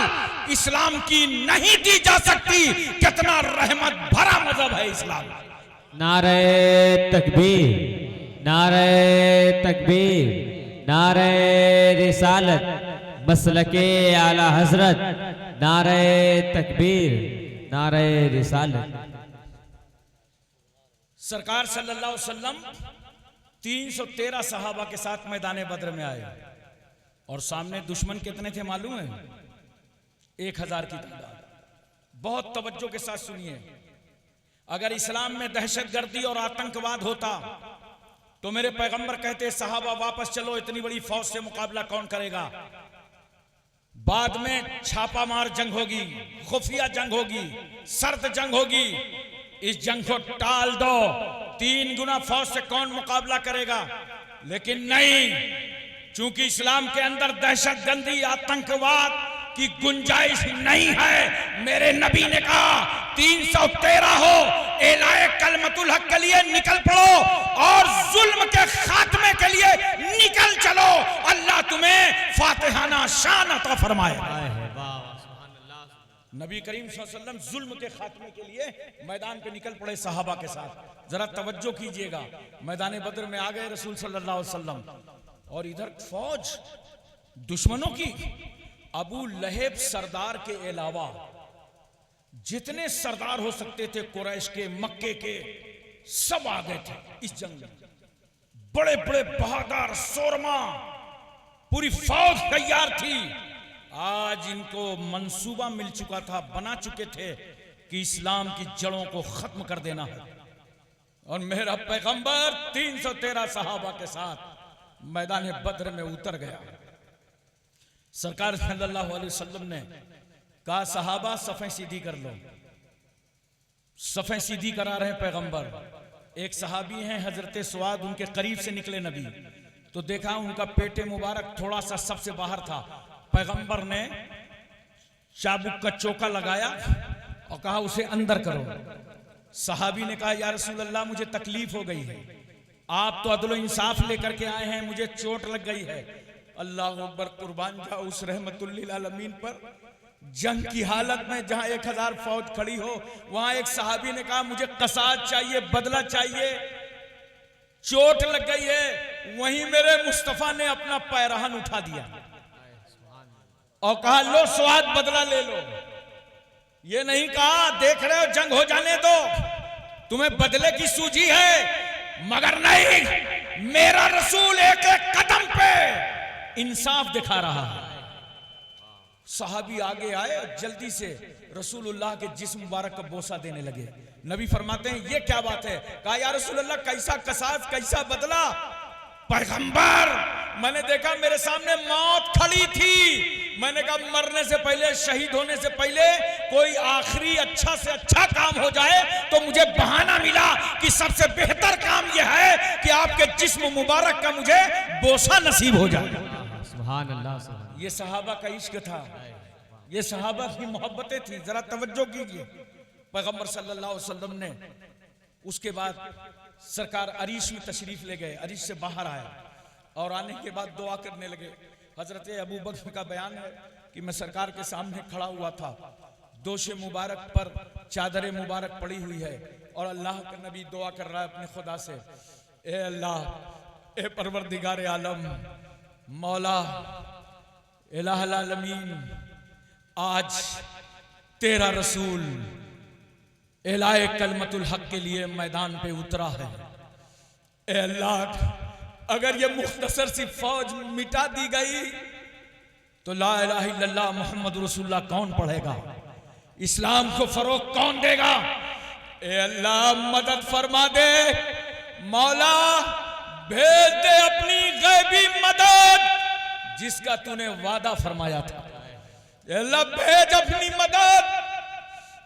इस्लाम की नहीं दी जा सकती। कितना रहमत भरा मजहब है इस्लाम। नारे तकबीर, नारे तकबीर, नारे रिसालत, मसलके आला हजरत, नारे तकबीर, नारे रिसालत। सरकार सल्लल्लाहु अलैहि वसल्लम 313 सहाबा के साथ मैदान बद्र में आए, और सामने दुश्मन कितने थे मालूम है? 1000 की तादाद। बहुत तवज्जो के साथ सुनिए, अगर इस्लाम में दहशतगर्दी और आतंकवाद होता तो मेरे पैगंबर कहते, सहाबा वापस चलो, इतनी बड़ी फौज से मुकाबला कौन करेगा? बाद में छापामार जंग होगी, खुफिया जंग होगी, सर्द जंग होगी, इस जंग को टाल दो, 3 गुना फौज से कौन मुकाबला करेगा? लेकिन नहीं, चूंकि इस्लाम के अंदर दहशतगर्दी, आतंकवाद की गुंजाइश नहीं है, मेरे नबी ने कहा 313 हो, एलाए कलमतुल हक के लिए निकल पड़ो और जुल्म के खात्मे के लिए निकल चलो, अल्लाह तुम्हें फातिहाना शान अता फरमाए। नबी करीम सल्लल्लाहु अलैहि वसल्लम जुल्म के खात्मे के लिए मैदान पे निकल पड़े सहाबा के साथ। जरा तवज्जो कीजिएगा, मैदान बद्र में आ गए रसूल सल्लल्लाहु अलैहि वसल्लम, और इधर फौज दुश्मनों की, अबू लहब सरदार के अलावा जितने सरदार हो सकते थे कुरैश के, मक्के के, सब आ गए थे इस जंग में। बड़े बड़े बहादुर सोरमा, पूरी फौज तैयार थी। आज इनको मंसूबा मिल चुका था, बना चुके थे कि इस्लाम की जड़ों को खत्म कर देना है। और मेरा पैगंबर 313 सहाबा के साथ मैदान बद्र में उतर गया। सरकार सल्लल्लाहु अलैहि वसल्लम ने कहा, सहाबा सफ़ें सीधी कर लो। सफ़ें सीधी करा रहे पैगंबर। एक सहाबी हैं हजरत सुआद, उनके करीब से निकले नबी, तो देखा उनका पेटे मुबारक थोड़ा सा सबसे बाहर था। पैगंबर ने चाबुक का चौका लगाया और कहा उसे अंदर करो। सहाबी ने कहा, या रसूल अल्लाह, मुझे तकलीफ हो गई है, आप तो अदल इंसाफ लेकर के आए हैं, मुझे चोट लग गई है। अल्लाह अकबर, कुर्बान जाओ उस रहमतुल लिल आलमीन पर। जंग की हालत में जहां 1000 फौज खड़ी हो, वहां एक सहाबी ने कहा, मुझे कसाद चाहिए, बदला चाहिए, चोट लग गई है। वहीं मेरे मुस्तफा ने अपना पैरहन उठा दिया और कहा, लो स्वाद, बदला ले लो। ये नहीं कहा, देख रहे हो जंग हो जाने दो, तुम्हें बदले की सूझी है, मगर नहीं, मेरा रसूल एक एक कदम पे इंसाफ दिखा रहा है। सहाबी आगे आए और जल्दी से रसूलुल्लाह के जिस्म मुबारक का बोसा देने लगे। नबी फरमाते हैं, ये क्या बात है? कहा, या रसूलुल्लाह, कैसा कसास, कैसा बदला? पैगंबर, मैंने देखा मेरे सामने मौत खड़ी थी, मैंने कहा मरने से पहले, शहीद होने से पहले कोई आखिरी अच्छा से अच्छा काम हो जाए तो मुझे बहाना मिला कि सबसे बेहतर काम यह है कि आपके जिस्म मुबारक का मुझे बोसा नसीब हो जाए। सुभान अल्लाह, सुभान। ये सहाबा का इश्क था, ये सहाबा की मोहब्बतें थी। जरा तवज्जो कीजिए, पैगंबर सल्लल्लाहु अलैहि वसल्लम ने उसके बाद सरकार अरीश में तशरीफ ले गए। अरीश से बाहर आया और आने के बाद दुआ करने लगे। हजरत अबू बकर का बयान है कि मैं सरकार के सामने खड़ा हुआ था, दोशे मुबारक पर चादर मुबारक पड़ी हुई है और अल्लाह का नबी दुआ कर रहा है अपने खुदा से, ए अल्लाह, ए परवरदिगार आलम, मौला, इलाहुल आलमीन, आज तेरा रसूल एलाए कलमतुल हक के लिए मैदान पे उतरा है। ए अल्लाह, अगर ये मुख्तसर सी फौज मिटा दी गई तो ला इलाहा इल्लल्लाह मुहम्मद रसूलुल्लाह कौन पढ़ेगा? इस्लाम को फरोग कौन देगा? ए अल्लाह, मदद फरमा दे मौला, भेज दे अपनी गैबी मदद जिसका तूने वादा फरमाया था। ए अल्लाह, भेज अपनी मदद।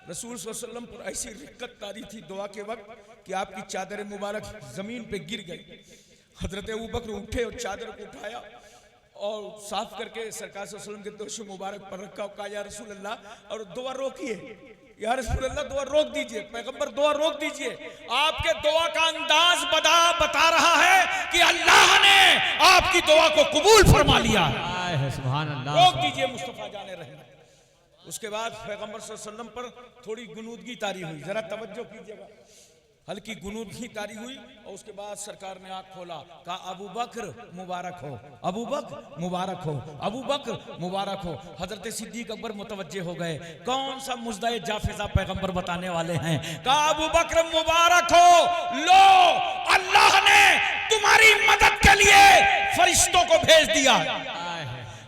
रसूल सल्लल्लाहु अलैहि वसल्लम पर ऐसी रिक्कत तारी थी दुआ के वक्त कि आपकी चादर मुबारक जमीन पे गिर गई। हजरत अबू बकर उठे और चादर को उठाया और साफ करके सरकार सल्लल्लाहु अलैहि वसल्लम के दोष मुबारक पर रखा और कहा, या रसूल अल्लाह, और दुआ रोकिए, या रसूल अल्लाह दुआ रोक दीजिए, पैगंबर दुआ रोक दीजिए। आपके दुआ का अंदाज बता रहा है कि अल्लाह ने आपकी दुआ को कबूल फरमा लिया है। सुभान अल्लाह। रोक दीजिए मुस्तफा जाने रहे। उसके बाद पैगंबर सल्लल्लाहु अलैहि वसल्लम पर थोड़ी गुनूदगी तारी हुई, जरा तवज्जो कीजिएगा, हल्की गुनूदगी तारी हुई और उसके बाद सरकार ने आंख खोला, कहा अबू बकर मुबारक हो, अबू बकर मुबारक हो, अबू बकर मुबारक हो। हजरत सिद्दीक अकबर मुतवज्जे हो गए, कौन सा मुजदाए जाफिजा पैगंबर बताने वाले हैं। कहा अबू बकर मुबारक हो, लो अल्लाह ने तुम्हारी मदद के लिए फरिश्तों को भेज दिया।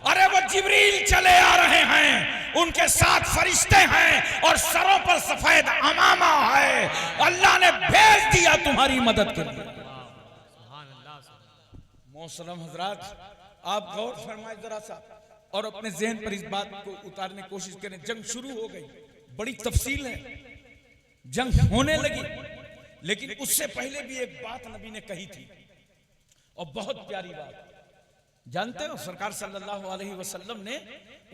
अरे वो जिब्रील चले आ रहे हैं, उनके साथ फरिश्ते हैं और सरों पर सफेद अमामा है। अल्लाह ने भेज दिया तुम्हारी मदद के लिए। मोहतरम हजरात, आप गौर फरमाए जरा सा और अपने जहन पर इस बात को उतारने की कोशिश करें। जंग शुरू हो गई, बड़ी तफसील है, जंग होने लगी, लेकिन उससे पहले भी एक बात नबी ने कही थी और बहुत प्यारी बात। जानते हो, सरकार सल्लल्लाहु अलैहि वसल्लम ने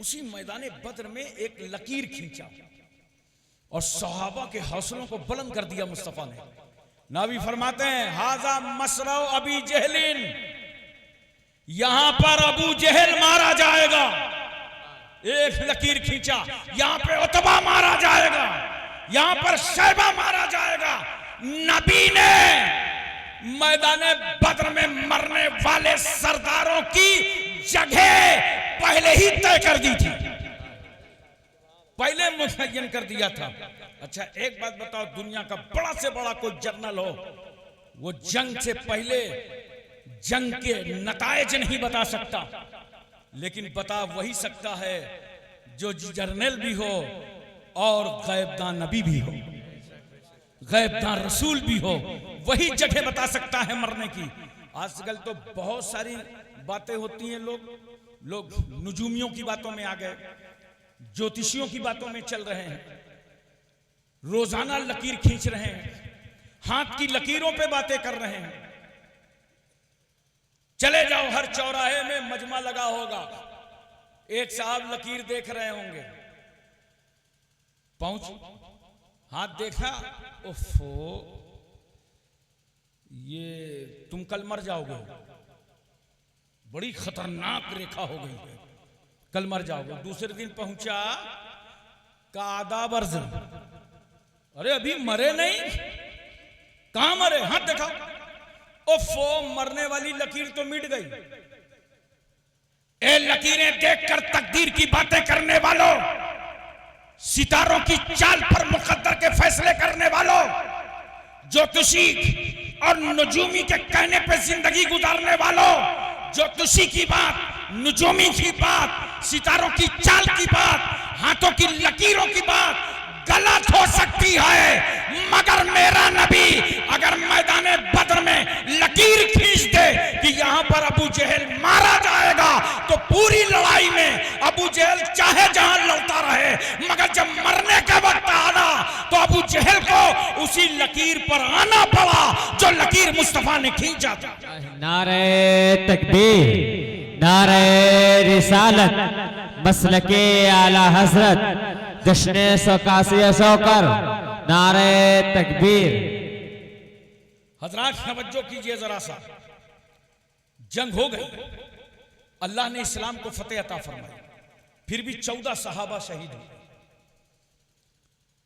उसी मैदान बद्र में एक लकीर खींचा और सहाबा के हौसलों को बुलंद कर दिया मुस्तफा ने। नबी फरमाते हैं, हाजा मसरा अबी जहलिन, यहां पर अबू जहल मारा जाएगा। एक लकीर खींचा, यहां पे उतबा मारा जाएगा, यहां पर शैबा मारा जाएगा। नबी ने मैदान बद्र में मरने वाले सरदारों की जगह पहले ही तय कर दी थी, पहले मुतय्यन कर दिया था। अच्छा एक बात बताओ, दुनिया का बड़ा से बड़ा कोई जर्नल हो, वो जंग से पहले जंग के नतायज नहीं बता सकता, लेकिन बता वही सकता है जो जर्नल भी हो और गैबदान नबी भी हो, गैबदान रसूल भी हो, वही जगह बता सकता है मरने की। आजकल तो बहुत सारी बातें होती हैं, लोग नुजूमियों की बातों में आ गए, ज्योतिषियों की बातों में चल रहे हैं, रोजाना लकीर खींच रहे हैं, हाथ की लकीरों पे बातें कर रहे हैं। चले जाओ, हर चौराहे में मजमा लगा होगा, एक साहब लकीर देख रहे होंगे, पहुंच हाथ देखा, ओफो ये तुम कल मर जाओगे, बड़ी खतरनाक रेखा हो गई है, कल मर जाओगे। दूसरे दिन पहुंचा का आदाब अर्ज, अरे अभी मरे नहीं, कहां मरे, हाथ दिखाओ, ओफो मरने वाली लकीर तो मिट गई। ए लकीरें देखकर तकदीर की बातें करने वालों, सितारों की चाल पर मुकद्दर के फैसले करने वालों, ज्योतिषी और नजूमी के कहने पे जिंदगी गुजारने वालों, ज्योतिषी की बात, नजूमी की बात, सितारों की चाल की बात, हाथों की लकीरों की बात गलत हो सकती है, मगर मेरा नबी अगर मैदान बद्र में लकीर खींच दे कि यहां पर अबू जहल मारा जाएगा, तो पूरी लड़ाई में अबू जहल चाहे जहां लड़ता रहे, मगर जब मरने का वक्त आना तो अबू जहल को उसी लकीर पर आना पड़ा जो लकीर मुस्तफा ने खींचा था। नारे तकबीर, नारे रिसालत, मसलके आला हजरत, जश्न सौकासिया सौकर, नारे तकबीर। हजरात तवज्जो कीजिए जरा सा, जंग हो गई, अल्लाह ने इस्लाम को फतेह अता फरमाई, फिर भी 14 सहाबा शहीद हुए,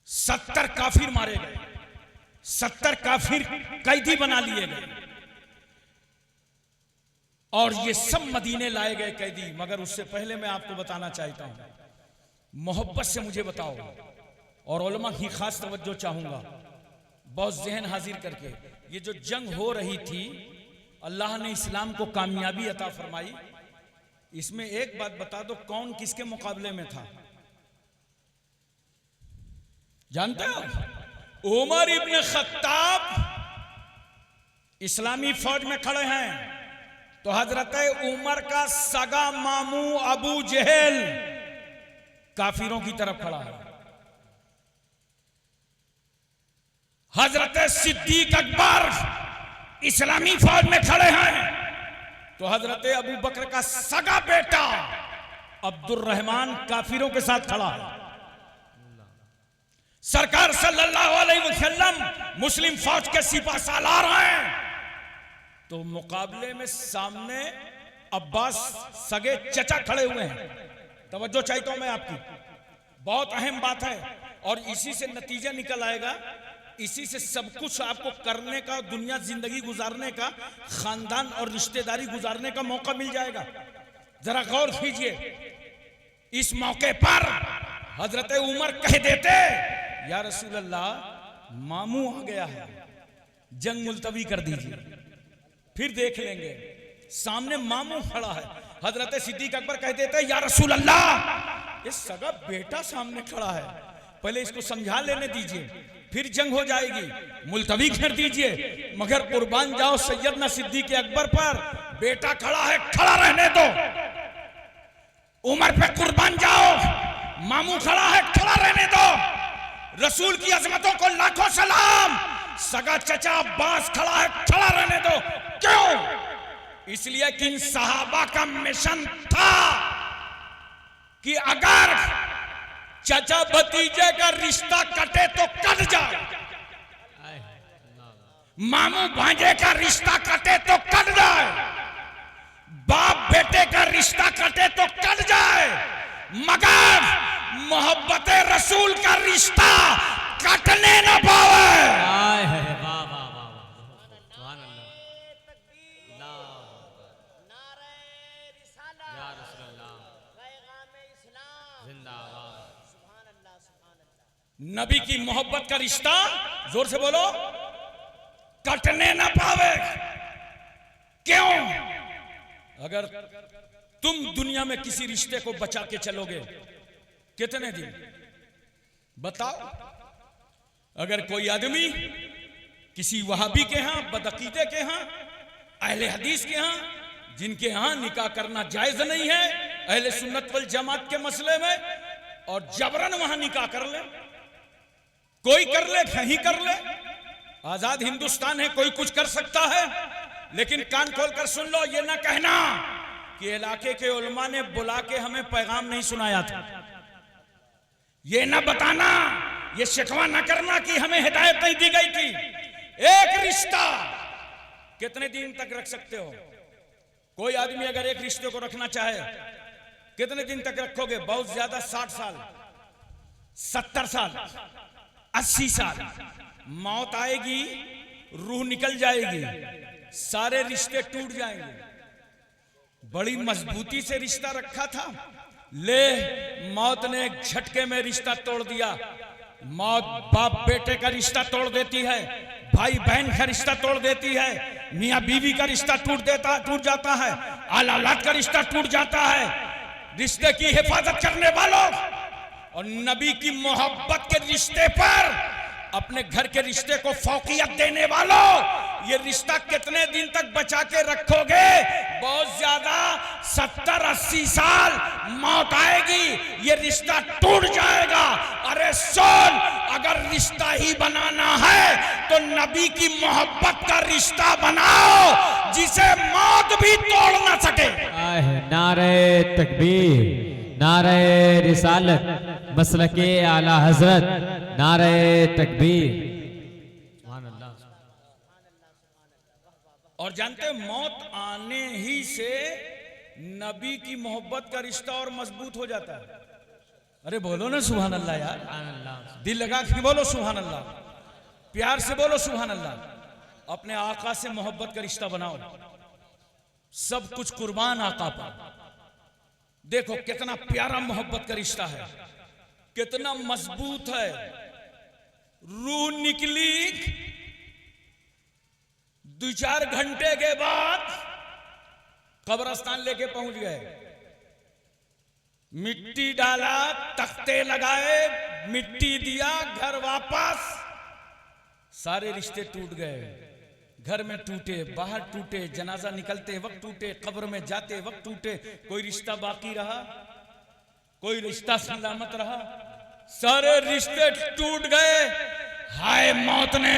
70 काफिर मारे गए, 70 काफिर कैदी बना लिए गए। और ये सब मदीने लाए गए कैदी। मगर उससे पहले मैं आपको बताना चाहता हूं, मोहब्बत से मुझे बताओ, और उलमा की खास तवज्जो चाहूंगा, बहुत जहन हाजिर करके। ये जो जंग हो रही थी, अल्लाह ने इस्लाम को कामयाबी अता फरमाई। इसमें एक बात बता दो, कौन किसके मुकाबले में था? जानते हो? उमर इब्न खत्ताब इस्लामी फौज में खड़े हैं, तो हजरत उमर का सगा मामू अबू जहल काफिरों की तरफ खड़ा है। हजरत सिद्दीक अकबर इस्लामी फौज में खड़े हैं, तो हजरत अबू बकर का सगा बेटा अब्दुर्रहमान काफिरों के साथ खड़ा है। सरकार सल्लल्लाहु अलैहि वसल्लम मुस्लिम फौज के सिपा सालार हैं, तो मुकाबले में सामने अब्बास सगे चचा खड़े हुए हैं। तवज्जो चाहता हूं मैं आपकी, बहुत अहम बात है, और इसी से नतीजा निकल आएगा, इसी से सब कुछ आपको करने का, दुनिया जिंदगी गुजारने का, खानदान और रिश्तेदारी गुजारने का मौका मिल जाएगा। जरा गौर कीजिए, इस मौके पर हजरत उमर कह देते, या रसूल अल्लाह मामू आ गया है, जंग मुलतवी कर दीजिए, फिर देख लेंगे। सामने मामू खड़ा है, हजरत सिद्दीक अकबर कह देते, या रसूल अल्लाह ये सगा बेटा सामने खड़ा है, पहले इसको समझा लेने दीजिए, फिर जंग हो जाएगी, मुलतवी कर दीजिए, मगर कुर्बान जाओ सैयदना सिद्दीक अकबर पर, बेटा खड़ा है, खड़ा रहने दो। उमर पे कुर्बान जाओ, मामू खड़ा है, खड़ा रहने दो। रसूल की अजमतों को लाखों सलाम, सगा चचा अब्बास खड़ा है, खड़ा रहने दो। क्यों? इसलिए कि इन सहाबा का मिशन था कि अगर चचा भतीजे का रिश्ता कटे तो कट जाए, मामू भांजे का रिश्ता कटे तो कट जाए, बाप बेटे का रिश्ता कटे तो कट जाए, मगर मोहब्बत रसूल का रिश्ता कटने न पावे। नबी की मोहब्बत का रिश्ता, जोर से बोलो, कटने ना पावे। क्यों? अगर तुम दुनिया में किसी रिश्ते को बचा के चलोगे कितने दिन बताओ? अगर कोई आदमी किसी वहाबी के यहां, बदअकीदे के यहां, अहले हदीस के यहां, जिनके यहां निकाह करना जायज नहीं है, अहले सुन्नत वल जमात के मसले में, और जबरन वहां निकाह कर ले, कोई कर ले, कहीं कर ले, आजाद हिंदुस्तान है, कोई कुछ कर सकता है। लेकिन कान खोल कर सुन लो, ये ना कहना कि इलाके के उलमा ने बुला के हमें पैगाम नहीं सुनाया था, ये ना बताना, ये शिकवा ना करना कि हमें हिदायत नहीं दी गई थी। एक रिश्ता कितने दिन तक रख सकते हो? कोई आदमी अगर एक रिश्ते को रखना चाहे कितने दिन तक रखोगे? बहुत ज्यादा 60 साल, 70 साल, 80 साल। मौत आएगी, रूह निकल जाएगी, सारे रिश्ते टूट जाएंगे। बड़ी मजबूती से रिश्ता रखा था, ले मौत ने एक झटके में रिश्ता तोड़ दिया। मौत बाप बेटे का रिश्ता तोड़ देती है, भाई बहन का रिश्ता तोड़ देती है, मियां बीवी का रिश्ता टूट जाता है, आल औलाद का रिश्ता टूट जाता है। रिश्ते की हिफाजत करने वालों और नबी की मोहब्बत के रिश्ते पर अपने घर के रिश्ते को फौकियत देने वालों, ये रिश्ता कितने दिन तक बचा के रखोगे? बहुत ज्यादा 70-80 साल, मौत आएगी, ये रिश्ता टूट जाएगा। अरे सुन, अगर रिश्ता ही बनाना है तो नबी की मोहब्बत का रिश्ता बनाओ, जिसे मौत भी तोड़ ना सके। नारे तकबीर, नारे रिसालत, मसलके आला हजरत, नारे तकबीर। और जानते हैं, मौत आने ही से नबी की मोहब्बत का रिश्ता और मजबूत हो जाता है। अरे बोलो ना सुभान अल्लाह यार, दिल लगा के बोलो सुभान अल्लाह, प्यार से बोलो सुभान अल्लाह। अपने आका से मोहब्बत का रिश्ता बनाओ, सब कुछ कुर्बान आका पर। देखो कितना प्यारा मोहब्बत का रिश्ता है, कितना मजबूत है। रूह निकली, 2-4 घंटे के बाद कब्रिस्तान लेके पहुंच गए, मिट्टी डाला, तख्ते लगाए, मिट्टी दिया, घर वापस। सारे रिश्ते टूट गए, घर में टूटे, बाहर टूटे, जनाजा निकलते वक्त टूटे, कब्र में जाते वक्त टूटे। कोई रिश्ता बाकी रहा? कोई रिश्ता सलामत रहा? सारे रिश्ते टूट गए। हाय मौत ने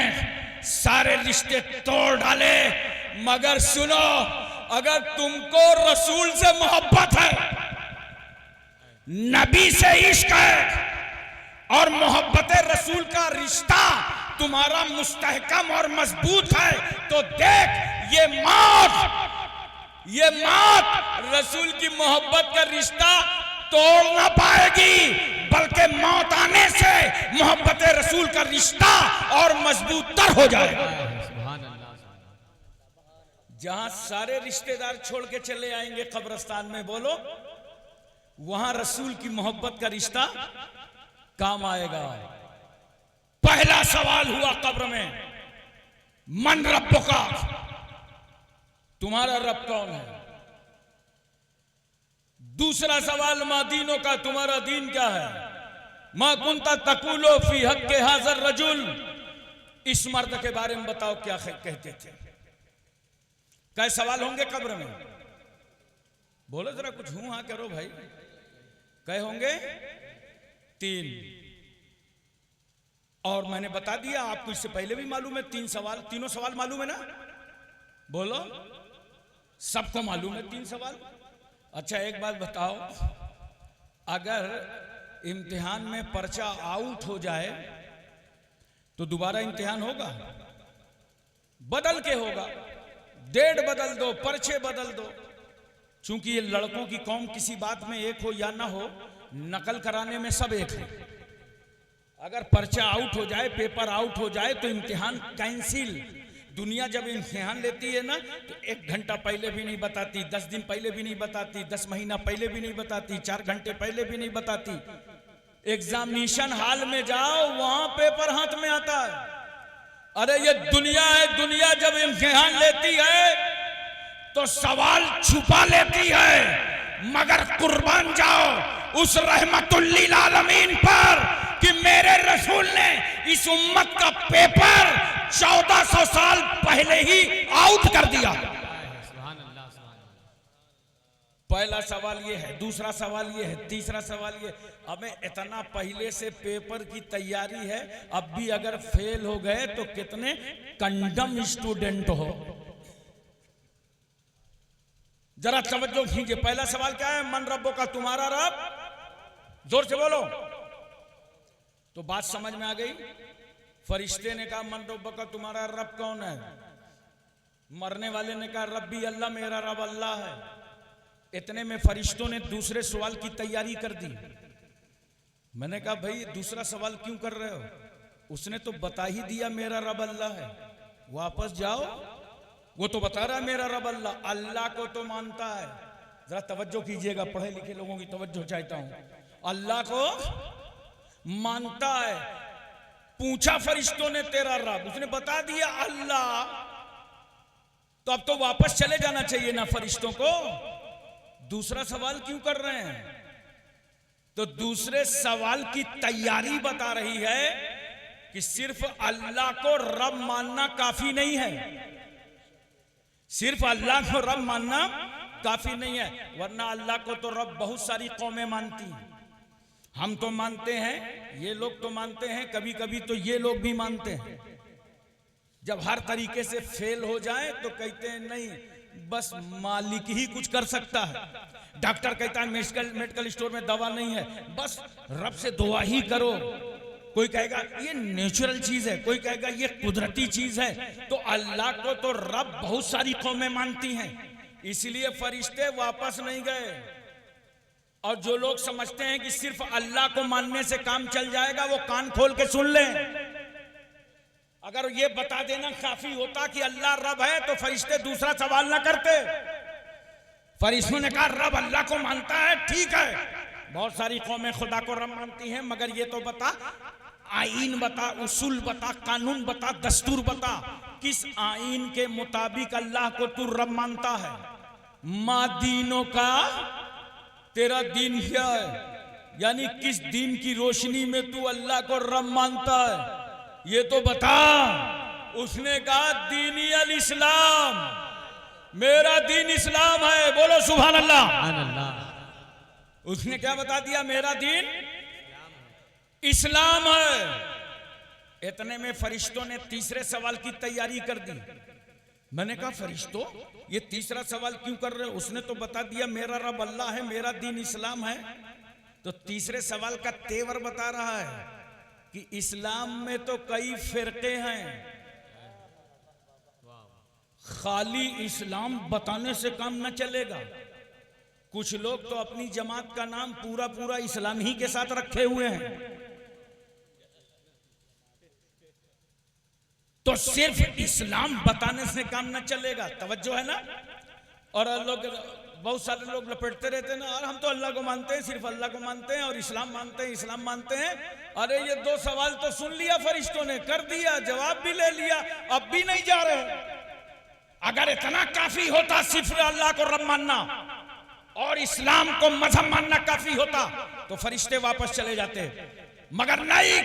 सारे रिश्ते तोड़ डाले। मगर सुनो, अगर तुमको रसूल से मोहब्बत है, नबी से इश्क है और मोहब्बत रसूल का रिश्ता तुम्हारा मुस्तहकम और मजबूत है, तो देख ये मौत रसूल की मोहब्बत का रिश्ता तोड़ ना पाएगी, बल्कि मौत आने से मोहब्बत रसूल का रिश्ता और मजबूत तर हो जाएगा। जहां सारे रिश्तेदार छोड़ के चले आएंगे कब्रिस्तान में, बोलो वहां रसूल की मोहब्बत का रिश्ता काम आएगा। पहला सवाल हुआ कब्र में, मन रब्बुका, तुम्हारा रब कौन है? दूसरा सवाल, मा दीनों का, तुम्हारा दीन क्या है? मा कुंता तकुलो फी हक के हाजर रजुल, इस मर्द के बारे में बताओ क्या कहते थे। क्या सवाल होंगे कब्र में? बोलो जरा कुछ हूं हाँ करो भाई। कहे होंगे 3, और मैंने बता दिया आपको, इससे पहले भी मालूम है 3 सवाल, तीनों सवाल मालूम है ना? बोलो, सबको मालूम है 3 सवाल। अच्छा एक बात बताओ, अगर इम्तिहान में पर्चा आउट हो जाए तो दोबारा इम्तिहान होगा? बदल के होगा, डेट बदल दो, पर्चे बदल दो। चूंकि ये लड़कों की कौम किसी बात में एक हो या ना हो, नकल कराने में सब एक है। अगर पर्चा आउट हो जाए, पेपर आउट हो जाए, तो इम्तिहान कैंसिल। दुनिया जब इम्तिहान लेती है ना, तो 1 घंटा पहले भी नहीं बताती, 10 दिन पहले भी नहीं बताती, 10 महीना पहले भी नहीं बताती, 4 घंटे पहले भी नहीं बताती। एग्जामिनेशन हॉल में जाओ, वहां पेपर हाथ में आता है। अरे ये दुनिया है, दुनिया जब इम्तिहान लेती है तो सवाल छुपा लेती है। मगर कुर्बान जाओ उस रहमतुल्लिल आलमीन पर कि मेरे रसूल ने इस उम्मत का पेपर 1400 साल पहले ही आउट कर दिया। पहला सवाल ये है, दूसरा सवाल ये है, तीसरा सवाल ये, हमें इतना पहले से पेपर की तैयारी है, अब भी अगर फेल हो गए तो कितने कंडम स्टूडेंट हो। जरा तवज्जो कीजिए। पहला सवाल क्या है? मन रब्बो का, तुम्हारा रब, जोर से बोलो। तो बात समझ में आ गई। फरिश्ते ने कहा मन रब्बो का, तुम्हारा रब कौन है? मरने वाले ने कहा रब्बी अल्लाह, मेरा रब अल्लाह है। इतने में फरिश्तों ने दूसरे सवाल की तैयारी कर दी। मैंने कहा भाई दूसरा सवाल क्यों कर रहे हो? उसने तो बता ही दिया मेरा रब अल्लाह है, वापस जाओ। वो तो बता रहा है मेरा रब अल्लाह, अल्लाह को तो मानता है। जरा तवज्जो कीजिएगा, पढ़े लिखे लोगों की तवज्जो चाहता हूं। अल्लाह को मानता है। पूछा फरिश्तों ने तेरा रब, उसने बता दिया अल्लाह, तो अब तो वापस चले जाना चाहिए ना फरिश्तों को। दूसरा सवाल क्यों कर रहे हैं? तो दूसरे सवाल की तैयारी बता रही है कि सिर्फ अल्लाह को रब मानना काफी नहीं है। सिर्फ अल्लाह को रब मानना काफी नहीं है, वरना अल्लाह को तो रब बहुत सारी कौमें मानती हैं। हम तो मानते हैं, ये लोग तो मानते हैं, कभी कभी तो ये लोग भी मानते हैं। जब हर तरीके से फेल हो जाए तो कहते हैं नहीं, बस मालिक ही कुछ कर सकता है। डॉक्टर कहता है मेडिकल स्टोर में दवा नहीं है, बस रब से दुआ ही करो। कोई कहेगा ये नेचुरल चीज है, कोई कहेगा ये कुदरती चीज है। तो अल्लाह को तो रब बहुत सारी कौमें मानती हैं, इसलिए फरिश्ते वापस नहीं गए। और जो लोग समझते हैं कि सिर्फ अल्लाह को मानने से काम चल जाएगा, वो कान खोल के सुन लें। अगर ये बता देना काफी होता कि अल्लाह रब है, तो फरिश्ते दूसरा सवाल ना करते। फरिश्तों ने कहा रब अल्लाह को मानता है, ठीक है, बहुत सारी कौमें खुदा को रब मानती हैं, मगर ये तो बता, आईन बता, उसूल बता, कानून बता, दस्तूर बता, किस आईन के मुताबिक अल्लाह को तू रब मानता है? माँ दीनों का, तेरा दीन क्या है, यानी किस दीन की रोशनी में तू अल्लाह को रब मानता है, ये तो बता। उसने कहा दीनी अल इस्लाम, मेरा दीन इस्लाम है, बोलो सुभान अल्लाह। उसने क्या बता दिया? मेरा दीन इस्लाम है। इतने में फरिश्तों ने तीसरे सवाल की तैयारी कर दी। मैंने कहा फरिश्तों ये तीसरा सवाल क्यों कर रहे हो? उसने तो बता दिया मेरा रब अल्लाह है, मेरा दीन इस्लाम है। तो तीसरे सवाल का तेवर बता रहा है कि इस्लाम में तो कई फिरके हैं, खाली इस्लाम बताने से काम न चलेगा। कुछ लोग तो अपनी जमात का नाम पूरा पूरा इस्लाम ही के साथ रखे हुए हैं। तो सिर्फ इस्लाम बताने से काम न चलेगा, तवज्जो है ना। और लोग, बहुत सारे लोग लपेटते रहते हैं ना, और हम तो अल्लाह को मानते हैं, सिर्फ अल्लाह को मानते हैं, और इस्लाम मानते हैं, इस्लाम मानते हैं। अरे ये दो सवाल तो सुन लिया फरिश्तों ने, कर दिया, जवाब भी ले लिया, अब भी नहीं जा रहे। अगर इतना काफी होता सिर्फ अल्लाह को रब मानना और इस्लाम को मजहब मानना काफी होता तो फरिश्ते वापस चले जाते, मगर नहीं।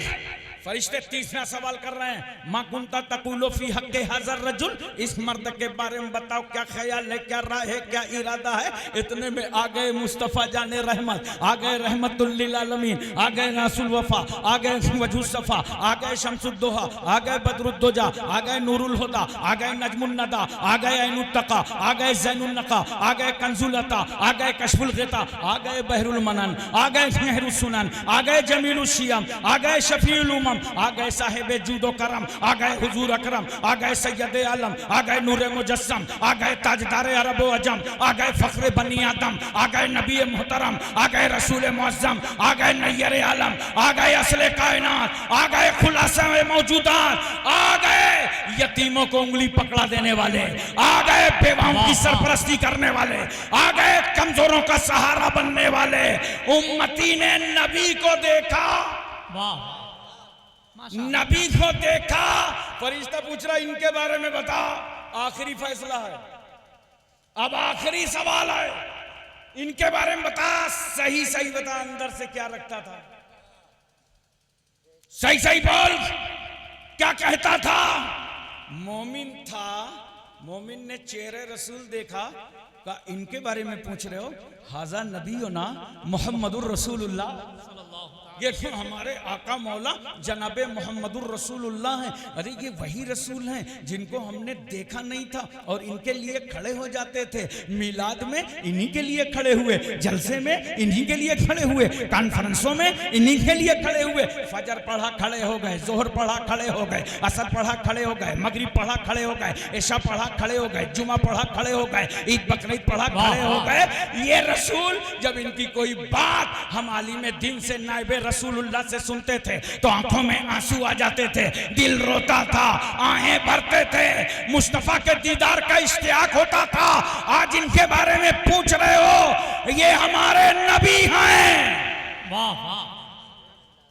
फरिश्ते तीसरा सवाल कर रहे हैं, मा कुंता तकुलो फी हक़्क़ि हाज़र रजुल, इस मर्द के बारे में बताओ क्या ख्याल है, क्या राय है, क्या इरादा है। इतने में आ गए मुस्तफ़ा जाने रहमत, आ गए रहमतुल लिल आलमीन, आ गए नासुल वफा, आ गए वजूद सफा, आ गए शमसुद्दोहा, आ गए बदरुद्दोजा, आ गए नूरुल हुदा, आ गए नजमुन नदा, आ गए ऐनुत तका, आ गए ज़ैनुन नका, आ गए कंजुल अता, आ गए कशफुल ग़िता, आ गए बहरुल मनन, आ गए महरुस सुनन, आ गए जमीलुश शियम, आ गए शफीउल उमम, आ गए साहिब जूदो करम, आ गए हुजूर अकरम, आ गए सैयद आलम, आ गए नूरे मुजस्सम, आ गए ताजदार अरब व अजम, आ गए फख्र बनी आदम, आ गए नबी मोहतरम, आ गए रसूल मुअज्जम, आ गए नैयर आलम, आ गए असले कायनात, आ गए खुलासा मौजूदात, आ गए यतीमों को उंगली पकड़ा देने वाले, आ गए बेवाओं की सरपरस्ती करने वाले, आ गए कमजोरों का सहारा बनने वाले। उम्मती ने नबी को देखा, नबी को देखा। फरिश्ता पूछ रहा इनके बारे में बता, आखिरी फैसला है, अब आखिरी सवाल है, इनके बारे में बता, सही सही बता, अंदर से क्या रखता था, सही सही बोल, क्या कहता था। मोमिन था, मोमिन ने चेहरे रसूल देखा, का इनके बारे में पूछ रहे हो, हाजा नबी हो ना मोहम्मदुर रसूलुल्लाह, ये हमारे आका मौला जनाबे मोहम्मदुर रसूलुल्लाह हैं। अरे ये वही रसूल हैं जिनको हमने देखा नहीं था और इनके लिए खड़े हो जाते थे। मिलाद में इन्हीं के लिए खड़े हुए, जलसे में इन्हीं के लिए खड़े हुए, कॉन्फ्रेंसों में इन्हीं के लिए खड़े हुए। फजर पढ़ा खड़े हो गए, जोहर पढ़ा खड़े हो गए, असर पढ़ा खड़े हो गए, मगरिब पढ़ा खड़े हो गए, इशा पढ़ा खड़े हो गए, जुमा पढ़ा खड़े हो गए, ईद बकरीद पढ़ा खड़े हो गए। ये रसूल, जब इनकी कोई बात हम आलिम दिन से नाइबे रसूलुल्लाह से सुनते थे तो आंखों में आंसू आ जाते थे, दिल रोता था, आहें भरते थे, मुस्तफा के दीदार का इश्तियाक होता था। आज इनके बारे में पूछ रहे हो, ये हमारे नबी हैं। वाह वाह,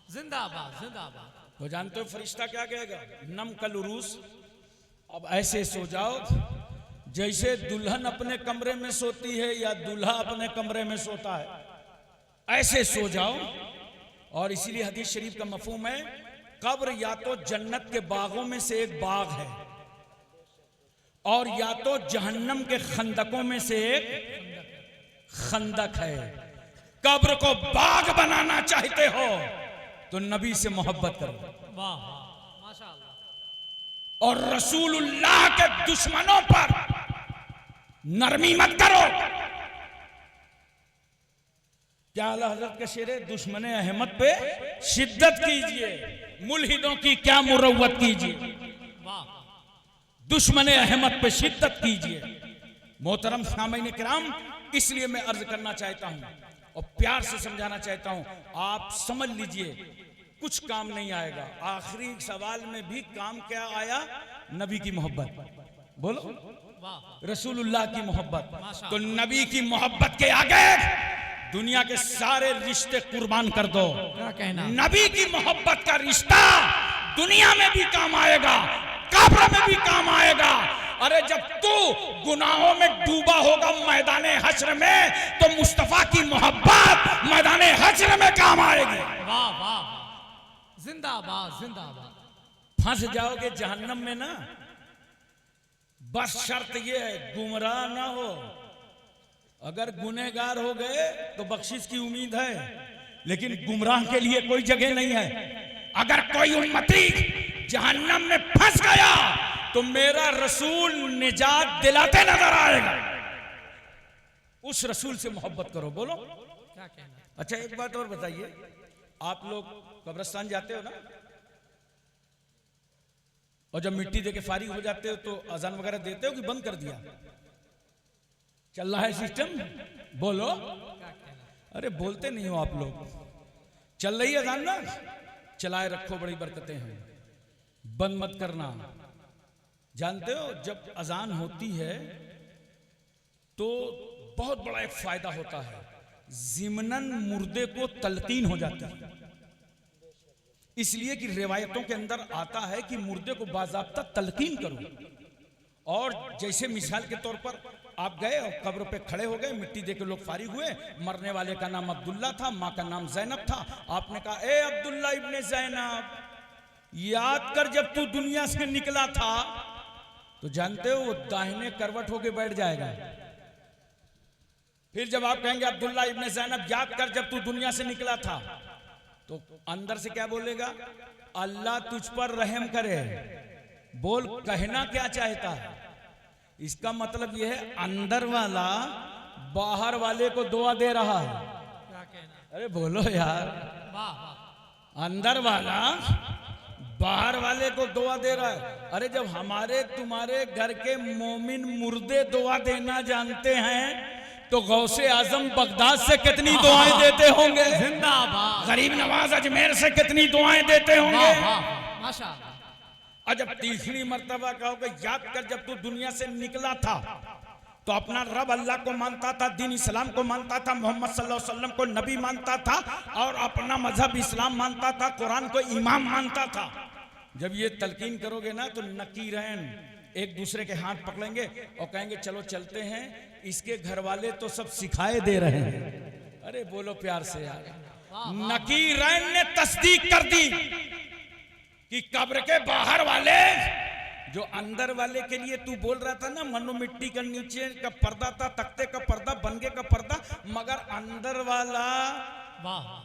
जिंदाबाद जिंदाबाद। तो जानते हो फरिश्ता क्या कहेगा, नम कल उरूस, अब ऐसे सो जाओ जैसे दुल्हन अपने कमरे में सोती है या दूल्हा अपने कमरे में सोता है, ऐसे सो जाओ। और इसीलिए हदीस शरीफ का मफहूम है, कब्र या तो जन्नत के बागों में से एक बाग है और या तो जहन्नम के खंदकों में से एक खंदक है। कब्र को बाग बनाना चाहते हो तो नबी से मोहब्बत करो, वाह माशाअल्लाह, और रसूलुल्लाह के दुश्मनों पर नरमी मत करो। क्या आला हजरत के शेर है, दुश्मन अहमद पे शिद्दत कीजिए, मुल्हिदों की क्या मुरव्वत कीजिए, दुश्मन अहमद पे शिद्दत कीजिए। मोहतरम सामईन किराम, इसलिए मैं अर्ज करना चाहता हूं और प्यार से समझाना चाहता हूं, आप समझ लीजिए कुछ काम नहीं आएगा। आखिरी सवाल में भी काम क्या आया, नबी की मोहब्बत। बोलो रसूलुल्लाह की मोहब्बत। तो नबी की मोहब्बत के आगे दुनिया के सारे रिश्ते कुर्बान कर दो। क्या कहना? नबी की मोहब्बत का रिश्ता दुनिया में भी काम आएगा, कब्र में भी काम आएगा। अरे जब तू गुनाहों में डूबा होगा मैदान हश्र में, तो मुस्तफा की मोहब्बत मैदान हश्र में काम आएगी। वाह वाह, जिंदाबाद जिंदाबाद। फंस जाओगे जहन्नम में ना, बस शर्त ये है गुमराह ना हो। अगर गुनहगार हो गए तो बख्शिश की उम्मीद है, लेकिन गुमराह के लिए कोई जगह नहीं है। अगर कोई उम्मती जहन्नम में फंस गया तो मेरा रसूल निजात दिलाते नजर आएगा। उस रसूल से मोहब्बत करो। बोलो क्या कहना? अच्छा एक बात और बताइए, आप लोग कब्रिस्तान जाते हो ना, और जब मिट्टी देके फारिग हो जाते हो तो अजान वगैरह देते हो कि बंद कर दिया? चल रहा है सिस्टम? बोलो। अरे बोलते नहीं हो आप लोग। चल रही है अजान ना, चलाए रखो, बड़ी बरकतें हैं, बंद मत करना। जानते हो जब अजान होती है तो बहुत बड़ा एक फायदा होता है, जिमनन मुर्दे को तलकीन हो जाती है। इसलिए कि रिवायतों के अंदर आता है कि मुर्दे को बाज़ाब्ता तलकीन करो। और जैसे मिसाल के तौर पर आप गए और कब्र पे खड़े हो गए, मिट्टी देके लोग फारिग हुए, मरने वाले का नाम अब्दुल्ला था, माँ का नाम जैनब था। आपने कहा ए अब्दुल्ला इब्ने जैनब, याद कर जब तू दुनिया से निकला था। तो जानते हो वो दाहिने करवट होके बैठ जाएगा। फिर जब आप कहेंगे अब्दुल्ला इब्ने जैनब याद कर जब तू दुनिया से निकला था, तो अंदर से क्या बोलेगा? अल्लाह तुझ पर रहम करे। बोल कहना क्या चाहता है? इसका मतलब यह है अंदर वाला बाहर वाले को दुआ दे रहा है। क्या कहना? अरे बोलो यार, वाह वाह। अंदर वाला बाहर वाले को दुआ दे रहा है। अरे जब हमारे तुम्हारे घर के मोमिन मुर्दे दुआ देना जानते हैं तो गौसे आजम बगदाद से कितनी दुआएं देते होंगे, जिंदाबाद। गरीब नवाज अजमेर से कितनी दुआएं देते होंगे। वाह वाह, माशाअल्लाह। और जब तीसरी मर्तबा कहोगे याद कर जब तू दुनिया से निकला था, तो अपना रब अल्लाह को मानता था, दीन इस्लाम को मानता था, मोहम्मद सल्लल्लाहु अलैहि वसल्लम को नबी मानता था, और अपना मजहब इस्लाम मानता था, कुरान को इमाम मानता था। जब ये तलकीन करोगे ना तो नकीरैन एक दूसरे के हाथ पकड़ेंगे और कहेंगे चलो चलते हैं, इसके घर वाले तो सब सिखाए दे रहे हैं। अरे बोलो प्यार से यार। नकीरैन ने तस्दीक कर दी कि कब्र के बाहर वाले जो अंदर वाले के लिए तू बोल रहा था ना, मनो मिट्टी का नीचे का पर्दा था, तख्ते का पर्दा, बनगे का पर्दा, मगर अंदर वाला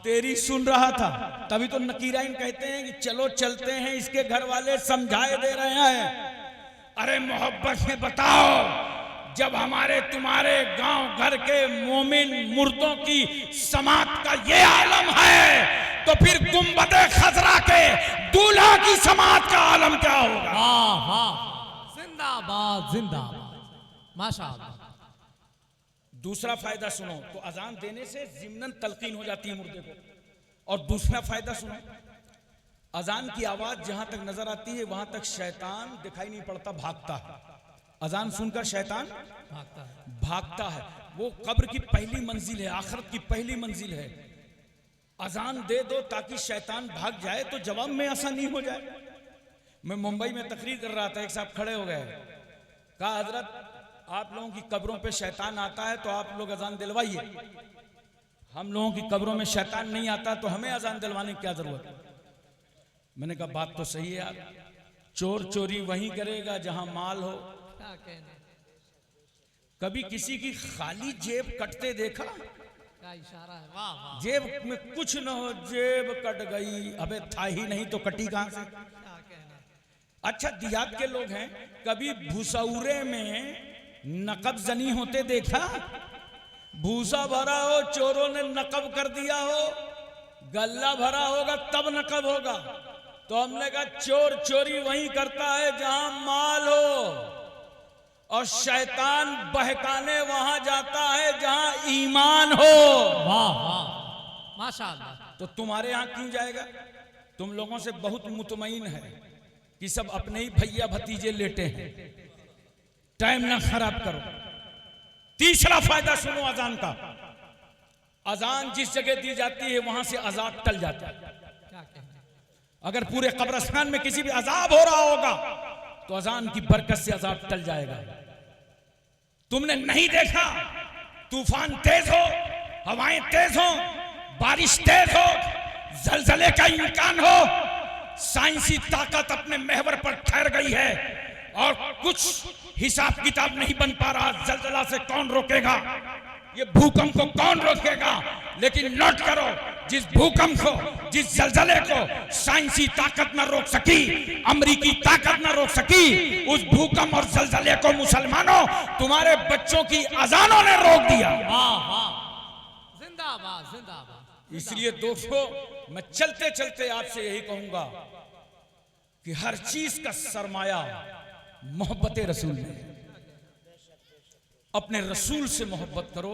तेरी सुन रहा था। तभी तो नकीराइन कहते हैं कि चलो चलते हैं, इसके घर वाले समझाए दे रहे हैं। अरे मोहब्बत से बताओ, जब हमारे तुम्हारे गांव घर के मोमिन मुर्दों की समात का ये आलम है, तो फिर गुंबदे खजरा के दूल्हा की समात का आलम क्या होगा। वाह वाह, जिंदाबाद जिंदाबाद, माशाअल्लाह। दूसरा फायदा सुनो, तो अजान देने से जिम्नन तलकीन हो जाती है मुर्दे को। और दूसरा फायदा सुनो, अजान की आवाज जहां तक नजर आती है वहां तक शैतान दिखाई नहीं पड़ता, भागता है। अजान सुनकर शैतान भागता है। वो कब्र की पहली मंजिल है, आखिरत की पहली मंजिल है। अजान दे दो ताकि शैतान भाग जाए तो जवाब में आसानी हो जाए। मैं मुंबई में तकरीर कर रहा था, एक साहब खड़े हो गए, कहा हजरत आप लोगों की कब्रों पे शैतान आता है तो आप लोग अजान दिलवाइए, हम लोगों की कब्रों में शैतान नहीं आता तो हमें अजान दिलवाने की क्या जरूरत। मैंने कहा बात तो सही है यार, चोर चोरी वहीं करेगा जहां माल हो। कभी किसी की खाली जेब कटते देखा? क्या इशारा है, वाह वाह। जेब में कुछ न हो, जेब कट गई, अबे था ही नहीं तो कटी कहां से। अच्छा देहात के लोग हैं, कभी भूसौरे में नकब जनी होते देखा? भूसा भरा हो, चोरों ने नकब कर दिया हो, गल्ला भरा होगा तब नकब होगा। तो हमने कहा चोर चोरी वहीं करता है जहां माल हो, और शैतान बहकाने वहां जाता है जहां ईमान हो। वाह वाह, माशाअल्लाह। तो तुम्हारे यहां क्यों जाएगा? तुम लोगों से बहुत मुतमईन है कि सब अपने ही भैया भतीजे लेटे हैं। टाइम ना खराब करो। तीसरा फायदा सुनो अजान का। अजान जिस जगह दी जाती है वहां से अजाब टल जाता है। क्या कहना अगर पूरे कब्रिस्तान में किसी भी अजाब हो रहा होगा तो अजान की बरकत से अजाब टल जाएगा। तुमने नहीं देखा तूफान तेज हो, हवाएं तेज हो, बारिश तेज हो, जलजले का इम्कान हो, साइंसी ताकत अपने महवर पर ठहर गई है और कुछ हिसाब किताब नहीं बन पा रहा, जलजला से कौन रोकेगा, ये भूकंप को कौन रोकेगा। लेकिन नोट करो, जिस भूकंप को, जिस जलजले को साइंसी ताकत न रोक सकी, अमेरिकी ताकत न रोक सकी, उस भूकंप और जलजले को मुसलमानों तुम्हारे बच्चों की अजानों ने रोक दिया। वाह वाह, जिंदाबाद जिंदाबाद। इसलिए दोस्तों मैं चलते चलते आपसे यही कहूंगा कि हर चीज का सरमाया मोहब्बत रसूल है। अपने रसूल से मोहब्बत करो,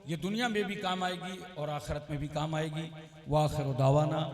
ये दुनिया में भी काम आएगी और आखिरत में भी काम आएगी। वाखिर दावाना